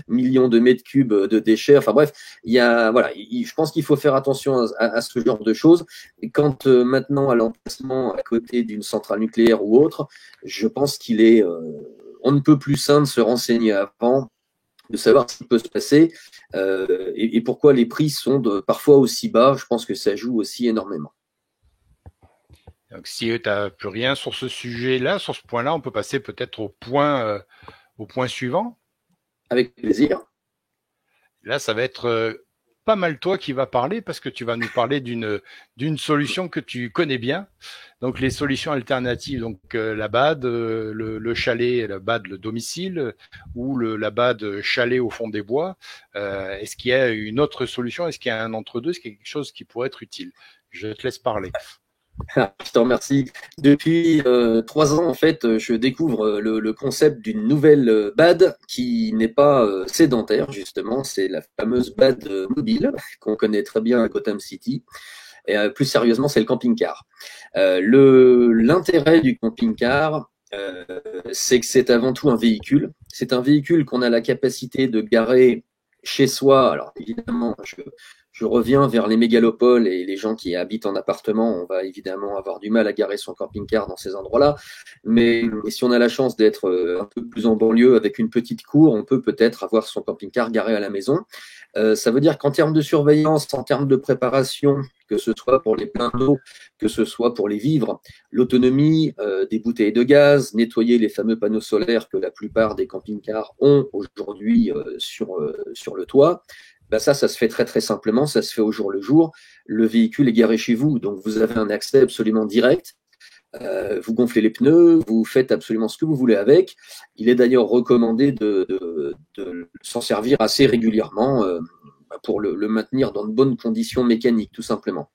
millions de mètres cubes de déchets. Enfin bref, je pense qu'il faut faire attention à ce genre de choses. Et quand maintenant, à l'emplacement à côté d'une centrale nucléaire ou autre, je pense qu'il est on ne peut plus sain de se renseigner avant, de savoir ce qui peut se passer et pourquoi les prix sont parfois aussi bas. Je pense que ça joue aussi énormément. Donc, si tu n'as plus rien sur ce sujet-là, sur ce point-là, on peut passer peut-être au point suivant. Avec plaisir. Là, ça va être pas mal toi qui va parler parce que tu vas nous parler d'une solution que tu connais bien. Donc les solutions alternatives, donc la BAD, le chalet, la BAD, le domicile, ou la BAD chalet au fond des bois. Est-ce qu'il y a une autre solution? Est-ce qu'il y a un entre-deux? Est-ce qu'il y a quelque chose qui pourrait être utile? Je te laisse parler. Je te remercie. Depuis 3 ans, en fait, je découvre le concept d'une nouvelle BAD qui n'est pas sédentaire, justement. C'est la fameuse BAD mobile qu'on connaît très bien à Gotham City. Et plus sérieusement, c'est le camping-car. L'intérêt du camping-car, c'est que c'est avant tout un véhicule. C'est un véhicule qu'on a la capacité de garer chez soi. Alors évidemment, je reviens vers les mégalopoles et les gens qui habitent en appartement. On va évidemment avoir du mal à garer son camping-car dans ces endroits-là. Mais si on a la chance d'être un peu plus en banlieue avec une petite cour, on peut peut-être avoir son camping-car garé à la maison. Ça veut dire qu'en termes de surveillance, en termes de préparation, que ce soit pour les pleins d'eau, que ce soit pour les vivres, l'autonomie des bouteilles de gaz, nettoyer les fameux panneaux solaires que la plupart des camping-cars ont aujourd'hui sur le toit, ben ça se fait très simplement, ça se fait au jour le jour. Le véhicule est garé chez vous, donc vous avez un accès absolument direct. Vous gonflez les pneus, vous faites absolument ce que vous voulez avec. Il est d'ailleurs recommandé de s'en servir assez régulièrement pour le maintenir dans de bonnes conditions mécaniques, tout simplement.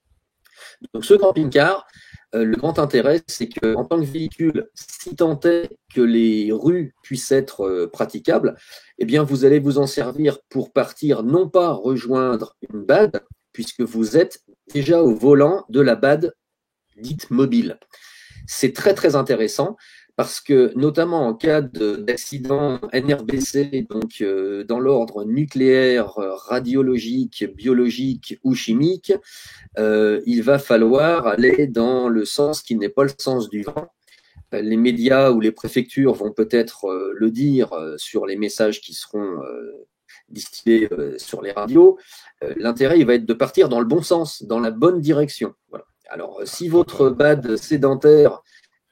Donc ce camping-car, le grand intérêt, c'est qu'en tant que véhicule, si tant est que les rues puissent être praticables, eh bien vous allez vous en servir pour partir, non pas rejoindre une BAD, puisque vous êtes déjà au volant de la BAD dite mobile. C'est très intéressant parce que, notamment en cas d'accident NRBC, donc dans l'ordre nucléaire, radiologique, biologique ou chimique, il va falloir aller dans le sens qui n'est pas le sens du vent. Les médias ou les préfectures vont peut-être le dire sur les messages qui seront distillés sur les radios. L'intérêt, il va être de partir dans le bon sens, dans la bonne direction. Voilà. Alors, si votre BAD sédentaire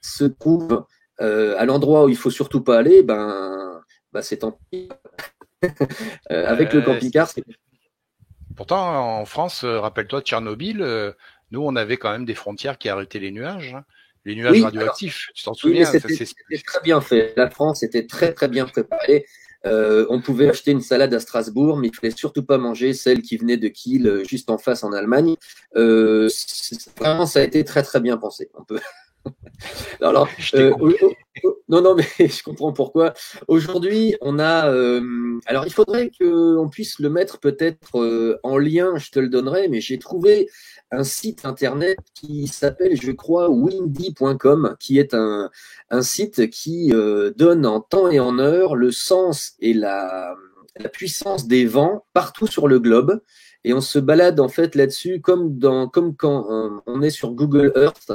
se trouve à l'endroit où il ne faut surtout pas aller, c'est tant pis. Avec le camping-car, c'est... Pourtant, en France, rappelle-toi de Tchernobyl, nous, on avait quand même des frontières qui arrêtaient les nuages. Les nuages radioactifs, tu t'en souviens? Oui, c'était très bien fait. La France était très bien préparée. On pouvait acheter une salade à Strasbourg, mais il ne fallait surtout pas manger celle qui venait de Kiel, juste en face en Allemagne. Vraiment, ça a été très bien pensé. On peut... Alors, non, mais je comprends pourquoi. Aujourd'hui, on a. Alors, il faudrait qu'on puisse le mettre peut-être en lien, je te le donnerai, mais j'ai trouvé un site internet qui s'appelle, je crois, windy.com, qui est un site qui donne en temps et en heure le sens et la puissance des vents partout sur le globe. Et on se balade en fait là-dessus comme quand on est sur Google Earth.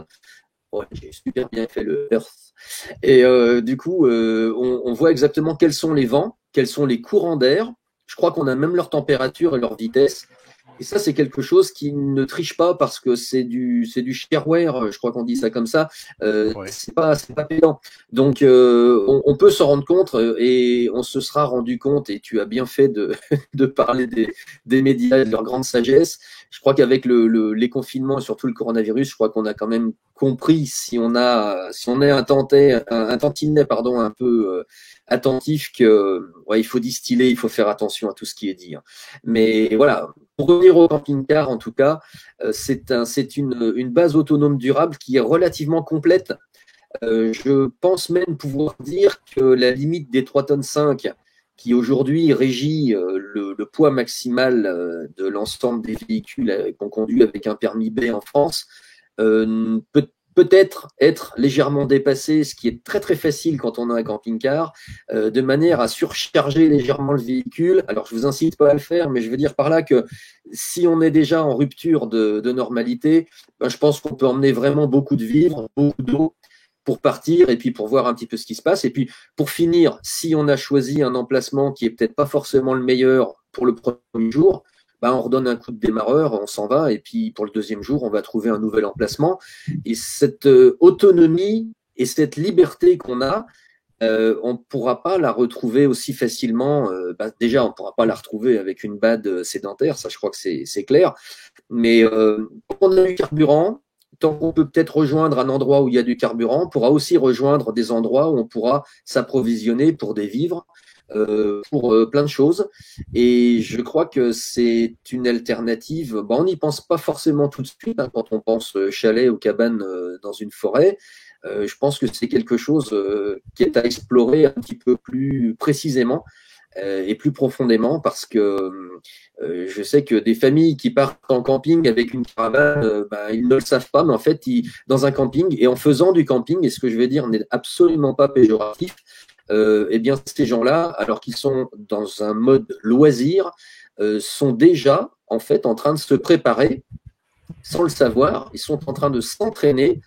Oh, j'ai super bien fait le Earth. Et du coup, on voit exactement quels sont les vents, quels sont les courants d'air. Je crois qu'on a même leur température et leur vitesse. Et ça, c'est quelque chose qui ne triche pas parce que c'est du shareware, je crois qu'on dit ça comme ça. Ouais. C'est pas payant. Donc, on peut s'en rendre compte et on se sera rendu compte. Et tu as bien fait de, de parler des médias et de leur grande sagesse. Je crois qu'avec les confinements et surtout le coronavirus, je crois qu'on a quand même compris si on est un tantinet, pardon, un peu attentif que ouais, il faut distiller, il faut faire attention à tout ce qui est dit. Mais voilà, pour revenir au camping-car, en tout cas, c'est une base autonome durable qui est relativement complète. Je pense même pouvoir dire que la limite des 3,5 tonnes, qui aujourd'hui régit le poids maximal de l'ensemble des véhicules qu'on conduit avec un permis B en France, peut-être être légèrement dépassé, ce qui est très très facile quand on a un camping-car, de manière à surcharger légèrement le véhicule. Alors je vous incite pas à le faire, mais je veux dire par là que si on est déjà en rupture de normalité, ben, je pense qu'on peut emmener vraiment beaucoup de vivres, beaucoup d'eau pour partir et puis pour voir un petit peu ce qui se passe. Et puis pour finir, si on a choisi un emplacement qui est peut-être pas forcément le meilleur pour le premier jour, ben on redonne un coup de démarreur, on s'en va, et puis pour le deuxième jour, on va trouver un nouvel emplacement. Et cette autonomie et cette liberté qu'on a, on ne pourra pas la retrouver aussi facilement. Déjà, on ne pourra pas la retrouver avec une BAD sédentaire, ça je crois que c'est clair. Mais quand on a du carburant, tant qu'on peut peut-être rejoindre un endroit où il y a du carburant, on pourra aussi rejoindre des endroits où on pourra s'approvisionner pour des vivres, pour plein de choses. Et je crois que c'est une alternative. Bon, on n'y pense pas forcément tout de suite hein, quand on pense chalet ou cabane dans une forêt. Je pense que c'est quelque chose qui est à explorer un petit peu plus précisément et plus profondément parce que je sais que des familles qui partent en camping avec une caravane, ils ne le savent pas, mais en fait, dans un camping et en faisant du camping, et ce que je vais dire n'est absolument pas péjoratif, eh bien, ces gens-là, alors qu'ils sont dans un mode loisir, sont déjà en fait en train de se préparer sans le savoir. Ils sont en train de s'entraîner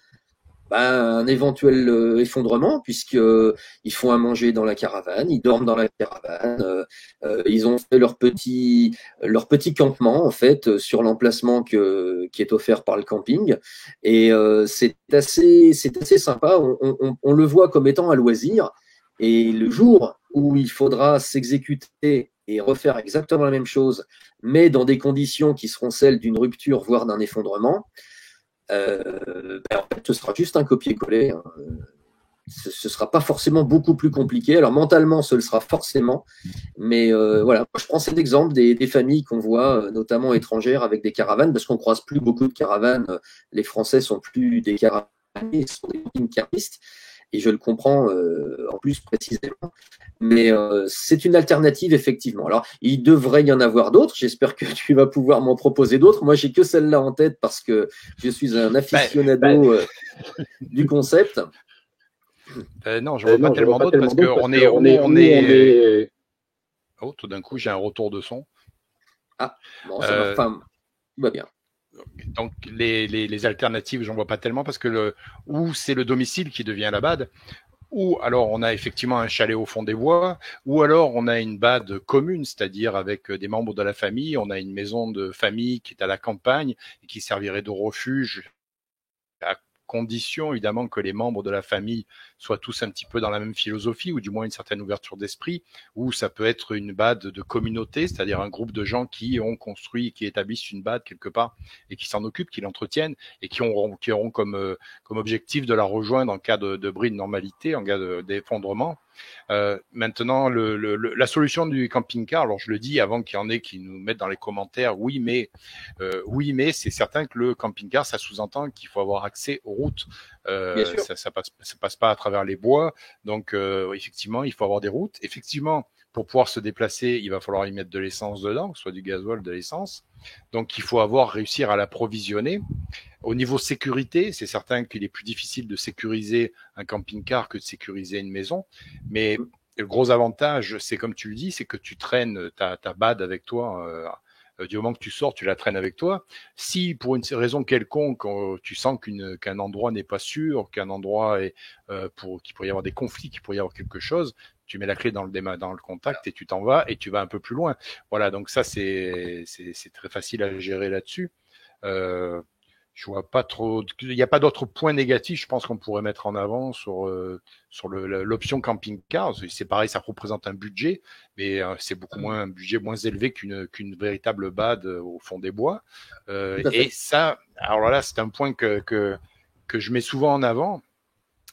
un éventuel effondrement, puisqu'ils font à manger dans la caravane, ils dorment dans la caravane, ils ont fait leur petit campement en fait sur l'emplacement qui est offert par le camping, et c'est assez sympa. On le voit comme étant un loisir, et le jour où il faudra s'exécuter et refaire exactement la même chose, mais dans des conditions qui seront celles d'une rupture, voire d'un effondrement, en fait, ce sera juste un copier-coller. Hein. Ce ne sera pas forcément beaucoup plus compliqué. Alors mentalement, ce le sera forcément. Mais voilà, je prends cet exemple des familles qu'on voit, notamment étrangères, avec des caravanes, parce qu'on croise plus beaucoup de caravanes. Les Français sont plus des caravaniers, ils sont des camping-caristes. Et je le comprends en plus précisément. Mais c'est une alternative, effectivement. Alors, il devrait y en avoir d'autres. J'espère que tu vas pouvoir m'en proposer d'autres. Moi, j'ai que celle-là en tête parce que je suis un aficionado du concept. Non, je vois pas tellement d'autres parce qu'on est où on est. Oh, tout d'un coup, j'ai un retour de son. Ah, bon, ça va. Enfin, tout va bien. Donc les alternatives, j'en vois pas tellement parce que ou c'est le domicile qui devient la BAD, ou alors on a effectivement un chalet au fond des bois, ou alors on a une BAD commune, c'est-à-dire avec des membres de la famille, on a une maison de famille qui est à la campagne et qui servirait de refuge à condition évidemment que les membres de la famille soient tous un petit peu dans la même philosophie ou du moins une certaine ouverture d'esprit, ou ça peut être une BAD de communauté, c'est-à-dire un groupe de gens qui ont construit, qui établissent une BAD quelque part et qui s'en occupent, qui l'entretiennent et qui auront comme objectif de la rejoindre en cas de bris de normalité, en cas d'effondrement. Maintenant, la solution du camping-car, alors je le dis avant qu'il y en ait qui nous mettent dans les commentaires, oui, mais c'est certain que le camping-car, ça sous-entend qu'il faut avoir accès aux routes. Ça passe pas à travers les bois, donc effectivement, il faut avoir des routes. Effectivement, pour pouvoir se déplacer, il va falloir y mettre de l'essence dedans, que ce soit du gasoil, de l'essence. Donc, il faut réussir à l'approvisionner. Au niveau sécurité, c'est certain qu'il est plus difficile de sécuriser un camping-car que de sécuriser une maison, mais le gros avantage, c'est comme tu le dis, c'est que tu traînes ta bad avec toi. Du moment que tu sors, tu la traînes avec toi. Si pour une raison quelconque, tu sens qu'un endroit n'est pas sûr, qu'un endroit est qu'il pourrait y avoir des conflits, qu'il pourrait y avoir quelque chose, tu mets la clé dans le contact et tu t'en vas et tu vas un peu plus loin. Voilà, donc ça c'est très facile à gérer là-dessus. Euh, je vois pas trop. Il n'y a pas d'autres points négatifs, je pense qu'on pourrait mettre en avant sur l'option camping-car. C'est pareil, ça représente un budget, mais c'est beaucoup moins un budget moins élevé qu'une véritable bad au fond des bois. Et ça, alors là, c'est un point que je mets souvent en avant,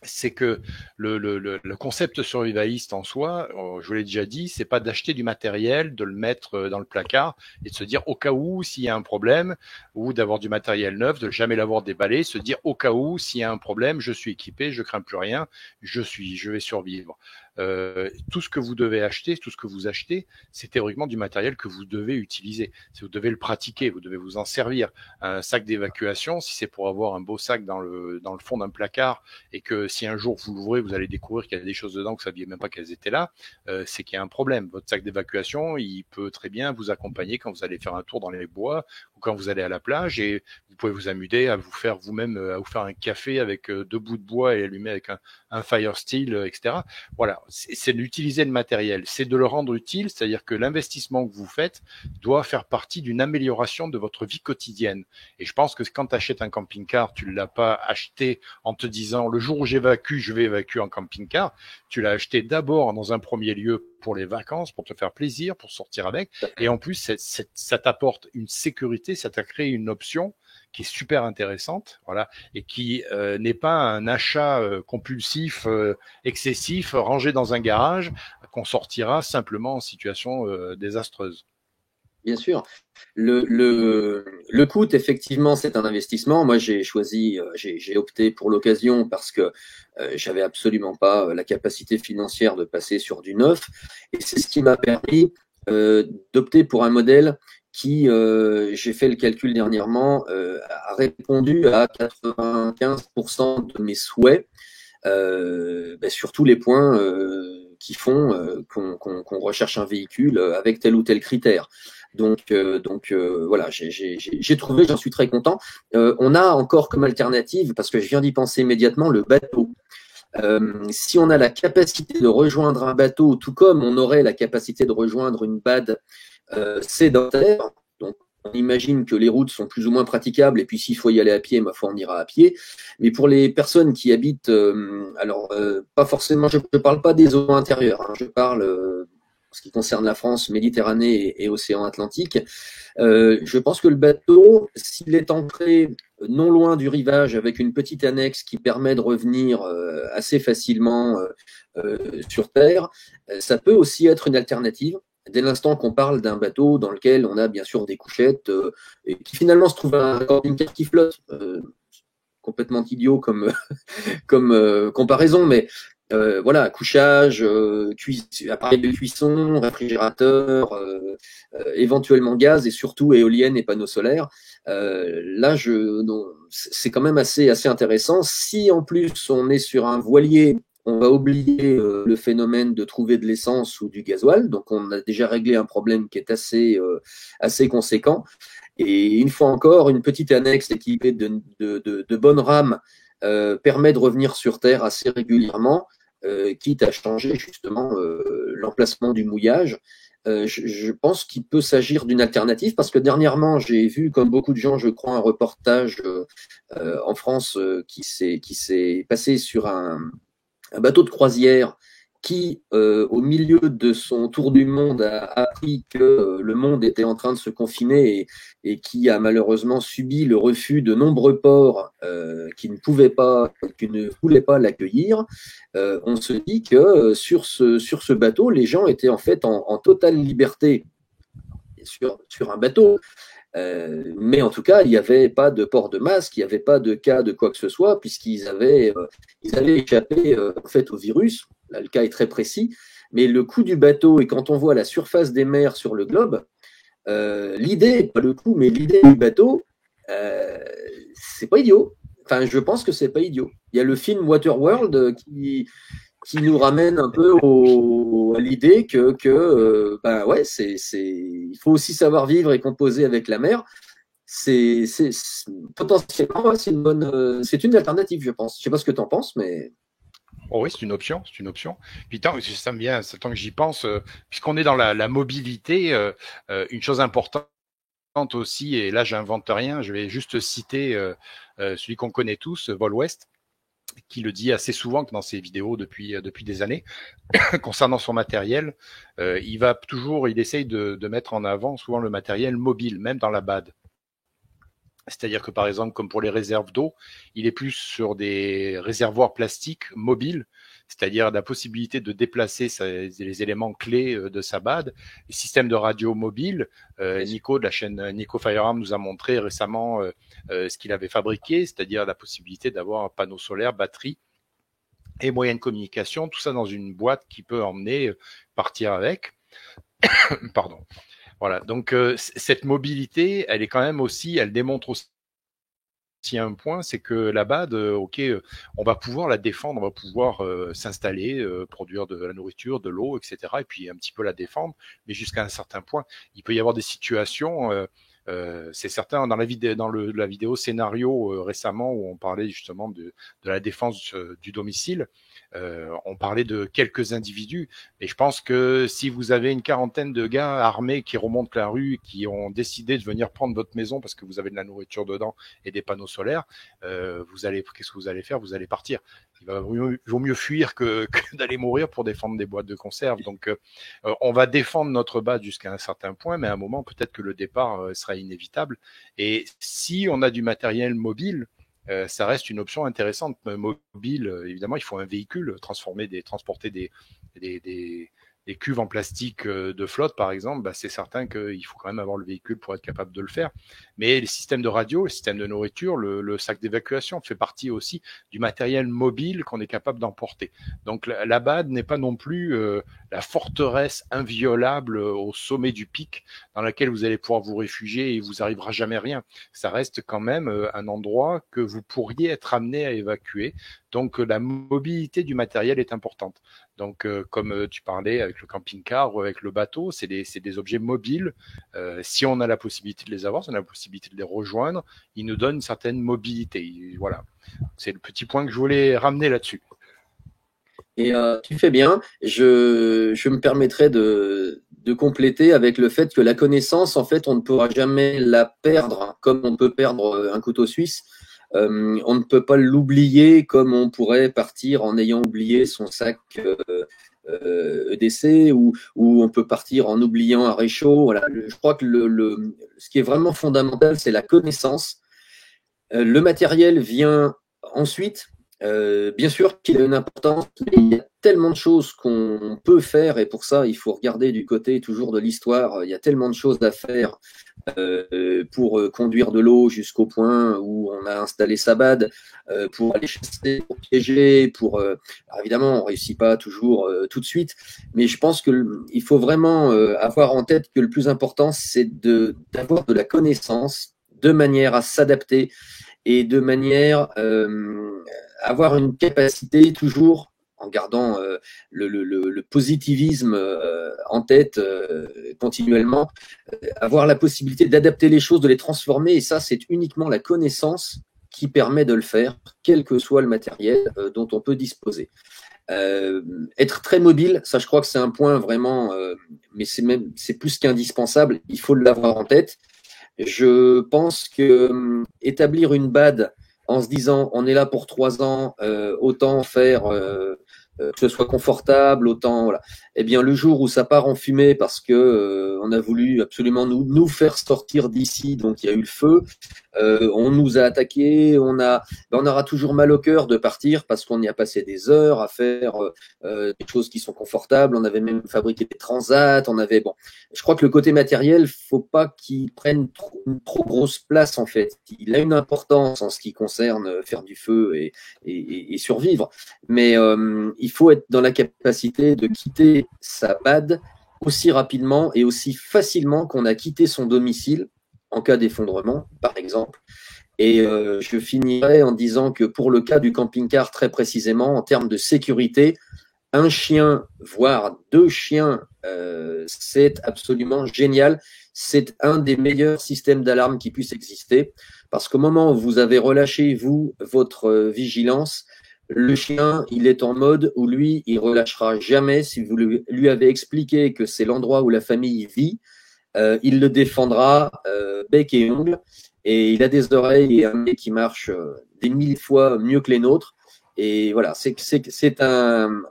c'est que le concept survivaliste en soi, je vous l'ai déjà dit, c'est pas d'acheter du matériel, de le mettre dans le placard et de se dire au cas où s'il y a un problème, ou d'avoir du matériel neuf, de jamais l'avoir déballé, se dire au cas où s'il y a un problème, je suis équipé, je crains plus rien, je vais survivre. Tout ce que vous devez acheter, tout ce que vous achetez, c'est théoriquement du matériel que vous devez utiliser. Vous devez le pratiquer, vous devez vous en servir. Un sac d'évacuation, si c'est pour avoir un beau sac dans le fond d'un placard et que si un jour vous l'ouvrez, vous allez découvrir qu'il y a des choses dedans que vous ne saviez même pas qu'elles étaient là, c'est qu'il y a un problème. Votre sac d'évacuation, il peut très bien vous accompagner quand vous allez faire un tour dans les bois ou quand vous allez à la plage et vous pouvez vous amuser à vous faire vous-même, à vous faire un café avec 2 bouts de bois et allumer avec un fire steel, etc. Voilà, c'est d'utiliser le matériel, c'est de le rendre utile, c'est-à-dire que l'investissement que vous faites doit faire partie d'une amélioration de votre vie quotidienne. Et je pense que quand tu achètes un camping-car, tu ne l'as pas acheté en te disant le jour où j'évacue, je vais évacuer en camping-car. Tu l'as acheté d'abord dans un premier lieu pour les vacances, pour te faire plaisir, pour sortir avec. Et en plus, ça t'apporte une sécurité, ça t'a créé une option qui est super intéressante, voilà, et qui n'est pas un achat compulsif, excessif, rangé dans un garage, qu'on sortira simplement en situation désastreuse. Bien sûr. Le coût, effectivement, c'est un investissement. Moi, j'ai choisi, j'ai opté pour l'occasion parce que j'avais absolument pas la capacité financière de passer sur du neuf. Et c'est ce qui m'a permis d'opter pour un modèle qui, j'ai fait le calcul dernièrement, a répondu à 95% de mes souhaits sur tous les points qui font qu'on recherche un véhicule avec tel ou tel critère. Donc voilà, j'ai trouvé, j'en suis très content. On a encore comme alternative, parce que je viens d'y penser immédiatement, le bateau. Si on a la capacité de rejoindre un bateau, tout comme on aurait la capacité de rejoindre une BAD sédentaire, donc on imagine que les routes sont plus ou moins praticables, et puis s'il faut y aller à pied, ma foi, on ira à pied. Mais pour les personnes qui habitent, pas forcément, je ne parle pas des zones intérieures, hein, je parle, en ce qui concerne la France, Méditerranée et océan Atlantique, je pense que le bateau, s'il est ancré non loin du rivage avec une petite annexe qui permet de revenir assez facilement sur Terre, ça peut aussi être une alternative. Dès l'instant qu'on parle d'un bateau dans lequel on a bien sûr des couchettes et qui finalement se trouve un camping-car qui flotte, complètement idiot comme comparaison, mais voilà, couchage, appareil de cuisson, réfrigérateur, éventuellement gaz et surtout éolienne et panneaux solaires. Là, c'est quand même assez intéressant. Si en plus on est sur un voilier, on va oublier le phénomène de trouver de l'essence ou du gasoil. Donc, on a déjà réglé un problème qui est assez conséquent. Et une fois encore, une petite annexe équipée de bonnes rames permet de revenir sur Terre assez régulièrement, quitte à changer justement l'emplacement du mouillage. Je pense qu'il peut s'agir d'une alternative parce que dernièrement, j'ai vu, comme beaucoup de gens, je crois, un reportage en France qui s'est passé sur un bateau de croisière qui, au milieu de son tour du monde, a appris que le monde était en train de se confiner et qui a malheureusement subi le refus de nombreux ports qui ne voulaient pas l'accueillir. On se dit que sur ce bateau, les gens étaient en fait en totale liberté sur un bateau. Mais en tout cas, il n'y avait pas de port de masque, il n'y avait pas de cas de quoi que ce soit, puisqu'ils avaient échappé en fait au virus. Là, le cas est très précis. Mais le coût du bateau, et quand on voit la surface des mers sur le globe, l'idée, pas le coût, mais l'idée du bateau, c'est pas idiot. Enfin, je pense que c'est pas idiot. Il y a le film Waterworld qui nous ramène un peu à l'idée que ben ouais, il faut aussi savoir vivre et composer avec la mer. Potentiellement, ouais, c'est une alternative, je pense. Je sais pas ce que tu en penses, mais Oh oui, c'est une option, c'est une option. Puis ça me vient, tant que j'y pense, puisqu'on est dans la mobilité, une chose importante aussi, et là j'invente rien, je vais juste citer celui qu'on connaît tous, Vol West, qui le dit assez souvent dans ses vidéos depuis des années, concernant son matériel. Il essaye de mettre en avant souvent le matériel mobile, même dans la BAD. C'est-à-dire que par exemple, comme pour les réserves d'eau, il est plus sur des réservoirs plastiques mobiles, c'est-à-dire la possibilité de déplacer les éléments clés de sa BAD. Les systèmes de radio mobile, Nico de la chaîne Nico Firearm nous a montré récemment ce qu'il avait fabriqué, c'est-à-dire la possibilité d'avoir un panneau solaire, batterie et moyen de communication, tout ça dans une boîte qui peut emmener, partir avec. Pardon. Voilà, donc cette mobilité, elle est quand même aussi, elle démontre aussi un point, c'est que la BAD, on va pouvoir la défendre, on va pouvoir s'installer, produire de la nourriture, de l'eau, etc. Et puis un petit peu la défendre, mais jusqu'à un certain point. Il peut y avoir des situations, c'est certain, dans la vidéo scénario récemment où on parlait justement de la défense du domicile, on parlait de quelques individus, et je pense que si vous avez une quarantaine de gars armés qui remontent la rue, qui ont décidé de venir prendre votre maison parce que vous avez de la nourriture dedans et des panneaux solaires, qu'est-ce que vous allez faire? Vous allez partir. Vaut mieux fuir que d'aller mourir pour défendre des boîtes de conserve. Donc, on va défendre notre base jusqu'à un certain point, mais à un moment, peut-être que le départ sera inévitable. Et si on a du matériel mobile, ça reste une option intéressante. Mobile, évidemment, il faut un véhicule, transporter des cuves en plastique de flotte, par exemple, c'est certain qu'il faut quand même avoir le véhicule pour être capable de le faire. Mais les systèmes de radio, les systèmes de nourriture, le sac d'évacuation fait partie aussi du matériel mobile qu'on est capable d'emporter. Donc la BAD n'est pas non plus la forteresse inviolable au sommet du pic dans laquelle vous allez pouvoir vous réfugier et vous arrivera jamais rien. Ça reste quand même un endroit que vous pourriez être amené à évacuer. Donc la mobilité du matériel est importante. Donc comme tu parlais avec le camping-car ou avec le bateau, c'est des objets mobiles. Si on a la possibilité de les avoir, si on a la possibilité de les rejoindre, ils nous donnent une certaine mobilité. Voilà, c'est le petit point que je voulais ramener là-dessus. Et tu fais bien. Je me permettrai de compléter avec le fait que la connaissance, en fait, on ne pourra jamais la perdre comme on peut perdre un couteau suisse. On ne peut pas l'oublier comme on pourrait partir en ayant oublié son sac EDC ou on peut partir en oubliant un réchaud. Voilà. Je crois que ce qui est vraiment fondamental, c'est la connaissance. Le matériel vient ensuite. Bien sûr qu'il a une importance, mais il y a tellement de choses qu'on peut faire et pour ça, il faut regarder du côté toujours de l'histoire. Il y a tellement de choses à faire pour conduire de l'eau jusqu'au point où on a installé sa BAD, pour aller chasser, pour piéger, alors évidemment, on ne réussit pas toujours tout de suite, mais je pense qu'il faut vraiment avoir en tête que le plus important, c'est d'avoir de la connaissance de manière à s'adapter et de manière avoir une capacité toujours en gardant le positivisme en tête continuellement, avoir la possibilité d'adapter les choses, de les transformer, et ça, c'est uniquement la connaissance qui permet de le faire, quel que soit le matériel dont on peut disposer. Être très mobile, ça je crois que c'est un point vraiment, mais c'est plus qu'indispensable, il faut l'avoir en tête. Je pense que établir une BAD en se disant on est là pour 3 ans, autant faire que ce soit confortable, autant voilà. Eh bien le jour où ça part en fumée parce que on a voulu absolument nous faire sortir d'ici, donc il y a eu le feu, on nous a attaqué, on aura toujours mal au cœur de partir parce qu'on y a passé des heures à faire des choses qui sont confortables. On avait même fabriqué des transats, je crois que le côté matériel, faut pas qu'il prenne une trop grosse place en fait. Il a une importance en ce qui concerne faire du feu et survivre, mais il faut être dans la capacité de quitter sa BAD aussi rapidement et aussi facilement qu'on a quitté son domicile en cas d'effondrement, par exemple. Et je finirai en disant que pour le cas du camping-car, très précisément, en termes de sécurité, un chien, voire deux chiens, c'est absolument génial. C'est un des meilleurs systèmes d'alarme qui puisse exister, parce qu'au moment où vous avez relâché, vous, votre vigilance, le chien, il est en mode où lui, il relâchera jamais. Si vous lui avez expliqué que c'est l'endroit où la famille vit, il le défendra bec et ongle. Et il a des oreilles et un nez qui marche des 1000 fois mieux que les nôtres. Et voilà, c'est un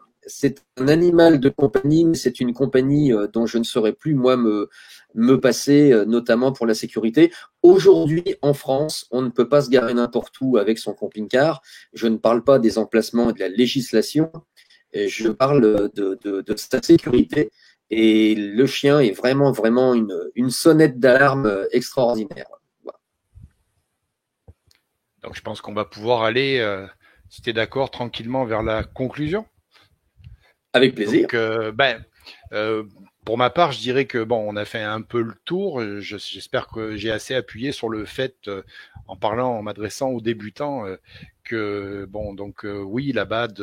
animal de compagnie, mais c'est une compagnie dont je ne saurais plus, moi, me passer, notamment pour la sécurité. Aujourd'hui, en France, on ne peut pas se garer n'importe où avec son camping-car. Je ne parle pas des emplacements et de la législation, je parle de sa sécurité. Et le chien est vraiment, vraiment une sonnette d'alarme extraordinaire. Voilà. Donc je pense qu'on va pouvoir aller, si tu es d'accord, tranquillement vers la conclusion. Avec plaisir. Donc, euh, pour ma part, je dirais que bon, on a fait un peu le tour. J'espère que j'ai assez appuyé sur le fait, en parlant, en m'adressant aux débutants, que bon, donc oui, la BAD,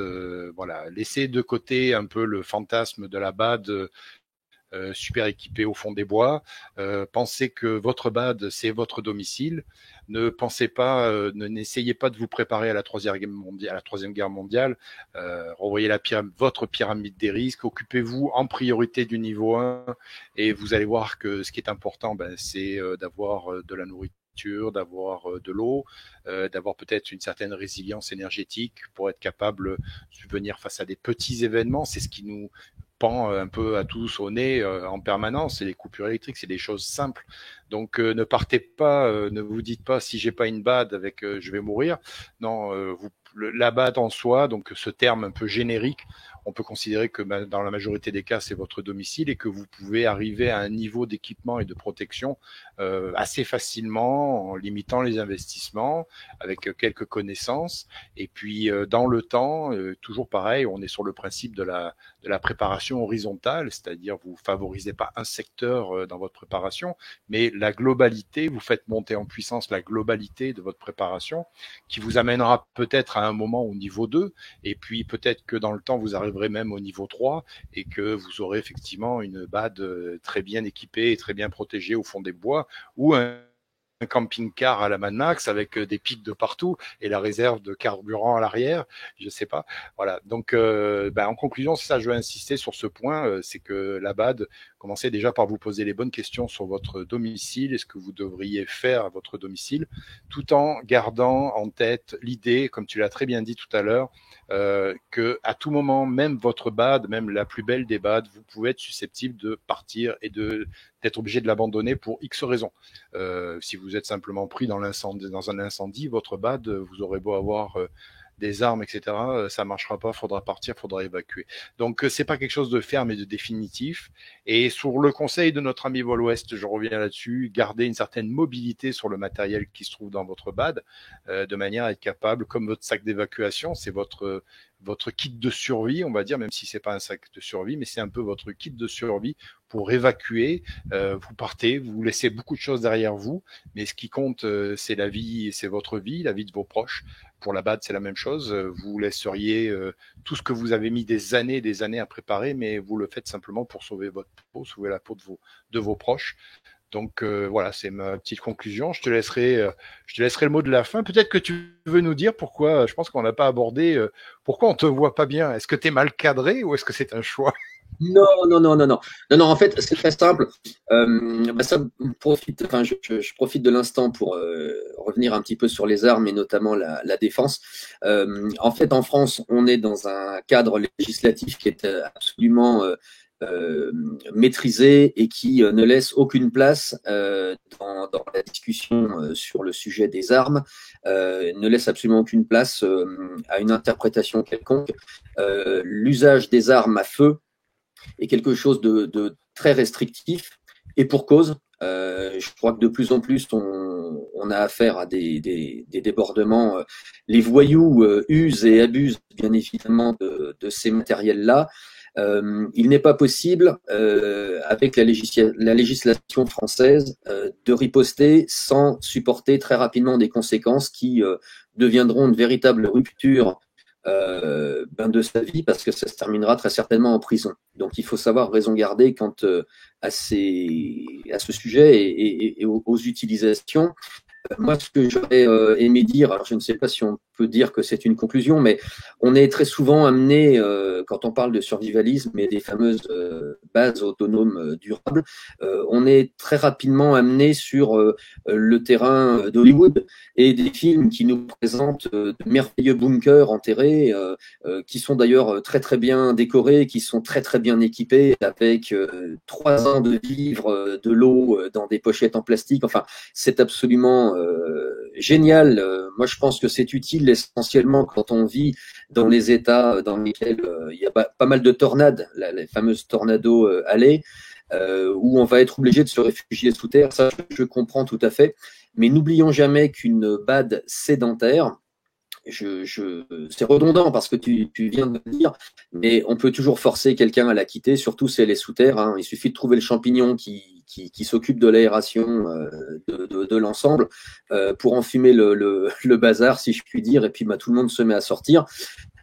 voilà, laissez de côté un peu le fantasme de la BAD. Super équipé au fond des bois. Pensez que votre BAD, c'est votre domicile. Ne pensez pas, n'essayez pas de vous préparer à la troisième guerre mondiale. Revoyez votre pyramide des risques. Occupez-vous en priorité du niveau 1 et vous allez voir que ce qui est important, c'est d'avoir de la nourriture, d'avoir de l'eau, d'avoir peut-être une certaine résilience énergétique pour être capable de subvenir face à des petits événements. C'est ce qui nous pend un peu à tous au nez en permanence. C'est les coupures électriques, c'est des choses simples. Donc ne partez pas, ne vous dites pas si j'ai pas une BAD avec je vais mourir. Non, la BAD en soi, donc ce terme un peu générique, on peut considérer que dans la majorité des cas c'est votre domicile et que vous pouvez arriver à un niveau d'équipement et de protection assez facilement en limitant les investissements avec quelques connaissances. Et puis dans le temps, toujours pareil, on est sur le principe de la préparation horizontale, c'est-à-dire vous favorisez pas un secteur dans votre préparation, mais la globalité, vous faites monter en puissance la globalité de votre préparation, qui vous amènera peut-être à un moment au niveau 2, et puis peut-être que dans le temps, vous arriverez même au niveau 3, et que vous aurez effectivement une BAD très bien équipée et très bien protégée au fond des bois, ou un camping-car à la Mad Max avec des pics de partout et la réserve de carburant à l'arrière, je sais pas. Voilà. Donc, en conclusion, c'est ça, je veux insister sur ce point, c'est que la BAD, commencez déjà par vous poser les bonnes questions sur votre domicile et ce que vous devriez faire à votre domicile, tout en gardant en tête l'idée, comme tu l'as très bien dit tout à l'heure, que à tout moment, même votre BAD, même la plus belle des BAD, vous pouvez être susceptible de partir et d'être obligé de l'abandonner pour X raisons. Si vous êtes simplement pris dans un incendie, votre BAD, vous aurez beau avoir des armes, etc., ça marchera pas, faudra partir, faudra évacuer. Donc c'est pas quelque chose de ferme et de définitif. Et sur le conseil de notre ami Vol Ouest, je reviens là-dessus, gardez une certaine mobilité sur le matériel qui se trouve dans votre BAD, de manière à être capable, comme votre sac d'évacuation, c'est votre kit de survie, on va dire, même si c'est pas un sac de survie, mais c'est un peu votre kit de survie pour évacuer. Vous partez, vous laissez beaucoup de choses derrière vous, mais ce qui compte, c'est la vie, c'est votre vie, la vie de vos proches. Pour la BAD, c'est la même chose. Vous laisseriez tout ce que vous avez mis des années à préparer, mais vous le faites simplement pour sauver votre peau, sauver la peau de vos proches. Donc voilà, c'est ma petite conclusion. Je te laisserai le mot de la fin. Peut-être que tu veux nous dire pourquoi, je pense qu'on n'a pas abordé, pourquoi on te voit pas bien. Est-ce que tu es mal cadré ou est-ce que c'est un choix? Non, non, non, non, non. Non, non, en fait, c'est très simple. Ça profite, enfin, je profite de l'instant pour revenir un petit peu sur les armes et notamment la défense. En fait, en France, on est dans un cadre législatif qui est absolument maîtrisé et qui ne laisse aucune place dans la discussion sur le sujet des armes, ne laisse absolument aucune place à une interprétation quelconque. L'usage des armes à feu est quelque chose de très restrictif et pour cause. Je crois que de plus en plus, on a affaire à des débordements. Les voyous usent et abusent bien évidemment de ces matériels-là. Il n'est pas possible, avec la législation française, de riposter sans supporter très rapidement des conséquences qui deviendront une véritable rupture de sa vie, parce que ça se terminera très certainement en prison. Donc il faut savoir raison garder quant à ce sujet et aux utilisations. Moi, ce que j'aurais aimé dire, alors je ne sais pas si on peut dire que c'est une conclusion, mais on est très souvent amené, quand on parle de survivalisme et des fameuses bases autonomes durables, on est très rapidement amené sur le terrain d'Hollywood et des films qui nous présentent de merveilleux bunkers enterrés, qui sont d'ailleurs très très bien décorés, qui sont très très bien équipés, avec 3 ans de vivres, de l'eau dans des pochettes en plastique. Enfin, c'est absolument génial. Moi, je pense que c'est utile essentiellement quand on vit dans les États dans lesquels il y a pas mal de tornades, les fameuses tornados allées, où on va être obligé de se réfugier sous terre. Ça, je comprends tout à fait. Mais n'oublions jamais qu'une bad sédentaire, c'est redondant parce que tu viens de le dire, mais on peut toujours forcer quelqu'un à la quitter, surtout si elle est sous terre. Hein. Il suffit de trouver le champignon qui s'occupe de l'aération de l'ensemble pour enfumer le bazar, si je puis dire, et puis tout le monde se met à sortir.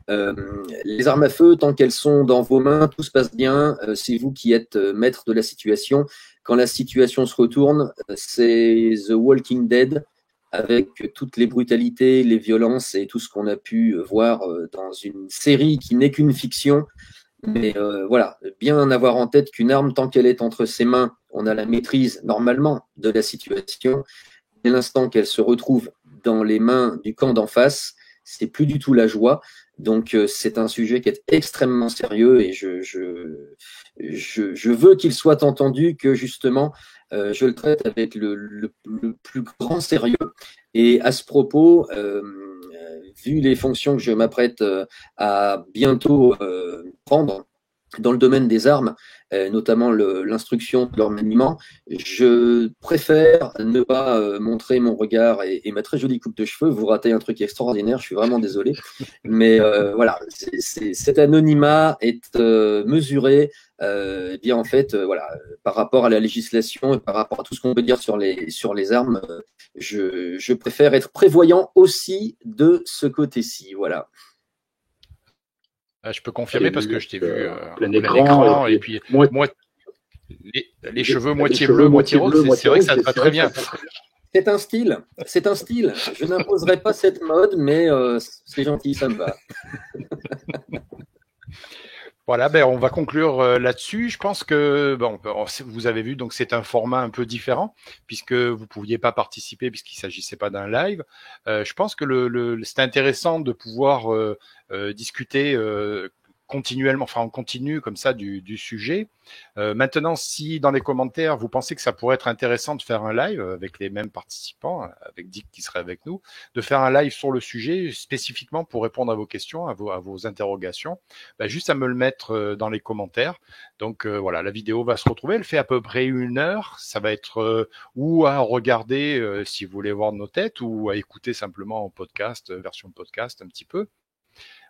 Les armes à feu, tant qu'elles sont dans vos mains, tout se passe bien. C'est vous qui êtes maître de la situation. Quand la situation se retourne, c'est The Walking Dead, avec toutes les brutalités, les violences et tout ce qu'on a pu voir dans une série qui n'est qu'une fiction. Mais voilà, bien avoir en tête qu'une arme, tant qu'elle est entre ses mains, on a la maîtrise normalement de la situation. Dès l'instant qu'elle se retrouve dans les mains du camp d'en face, c'est plus du tout la joie. Donc c'est un sujet qui est extrêmement sérieux et je veux qu'il soit entendu, que justement je le traite avec le plus grand sérieux. Et à ce propos, vu les fonctions que je m'apprête à bientôt prendre dans le domaine des armes, notamment l'instruction de leur maniement, je préfère ne pas montrer mon regard et ma très jolie coupe de cheveux. Vous ratez un truc extraordinaire, je suis vraiment désolé. Mais voilà, cet anonymat est mesuré bien en fait, voilà, par rapport à la législation et par rapport à tout ce qu'on peut dire sur les armes. Je préfère être prévoyant aussi de ce côté-ci. Voilà. Je peux confirmer parce que je t'ai vu plein plein écran, et puis moi, les cheveux moitié bleus, moitié roses, c'est vrai que ça te va très bien. C'est un style, c'est un style. Je n'imposerai pas cette mode, mais c'est gentil, ça me va. Voilà, ben on va conclure là-dessus. Je pense que bon, vous avez vu, donc c'est un format un peu différent puisque vous pouviez pas participer puisqu'il s'agissait pas d'un live. Je pense que c'est intéressant de pouvoir discuter continuellement, enfin en continu comme ça du sujet. Maintenant, si dans les commentaires vous pensez que ça pourrait être intéressant de faire un live avec les mêmes participants, avec Dick qui serait avec nous, de faire un live sur le sujet spécifiquement pour répondre à vos questions, à vos interrogations, bah, juste à me le mettre dans les commentaires. Donc voilà, la vidéo va se retrouver, elle fait à peu près 1 heure. Ça va être ou à regarder si vous voulez voir nos têtes ou à écouter simplement en podcast, version podcast un petit peu.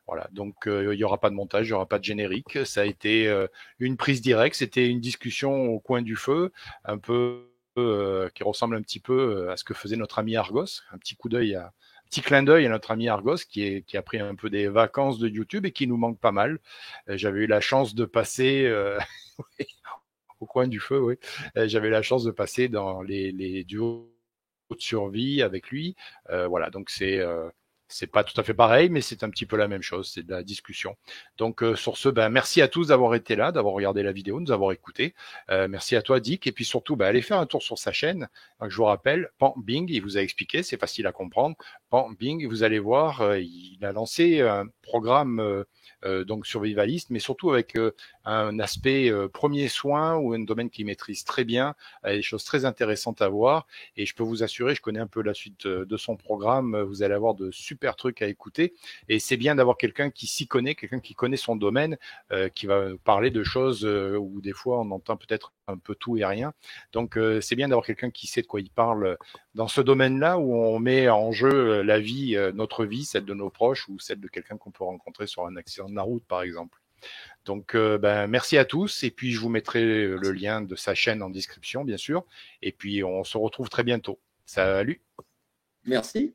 Voilà, donc il y aura pas de montage, il y aura pas de générique. Ça a été une prise directe, c'était une discussion au coin du feu, un peu qui ressemble un petit peu à ce que faisait notre ami Argos. Un petit petit clin d'œil à notre ami Argos qui a pris un peu des vacances de YouTube et qui nous manque pas mal. J'avais eu la chance de passer au coin du feu, oui. J'avais eu la chance de passer dans les duos de survie avec lui. Voilà, donc c'est pas tout à fait pareil, mais c'est un petit peu la même chose, c'est de la discussion. Donc sur ce, ben merci à tous d'avoir été là, d'avoir regardé la vidéo, de nous avoir écoutés. Merci à toi Dick, et puis surtout, allez faire un tour sur sa chaîne. Donc, je vous rappelle, Pan Bing, il vous a expliqué, c'est facile à comprendre. Pan Bing, vous allez voir, il a lancé un programme donc survivaliste, mais surtout avec un aspect premier soin ou un domaine qu'il maîtrise très bien, des choses très intéressantes à voir. Et je peux vous assurer, je connais un peu la suite de son programme, vous allez avoir de super trucs à écouter. Et c'est bien d'avoir quelqu'un qui s'y connaît, quelqu'un qui connaît son domaine, qui va parler de choses où des fois on entend peut-être un peu tout et rien. Donc c'est bien d'avoir quelqu'un qui sait de quoi il parle dans ce domaine-là où on met en jeu la vie, notre vie, celle de nos proches ou celle de quelqu'un qu'on peut rencontrer sur un accident de la route, par exemple. Donc, merci à tous. Et puis, je vous mettrai le lien de sa chaîne en description, bien sûr. Et puis, on se retrouve très bientôt. Salut. Merci.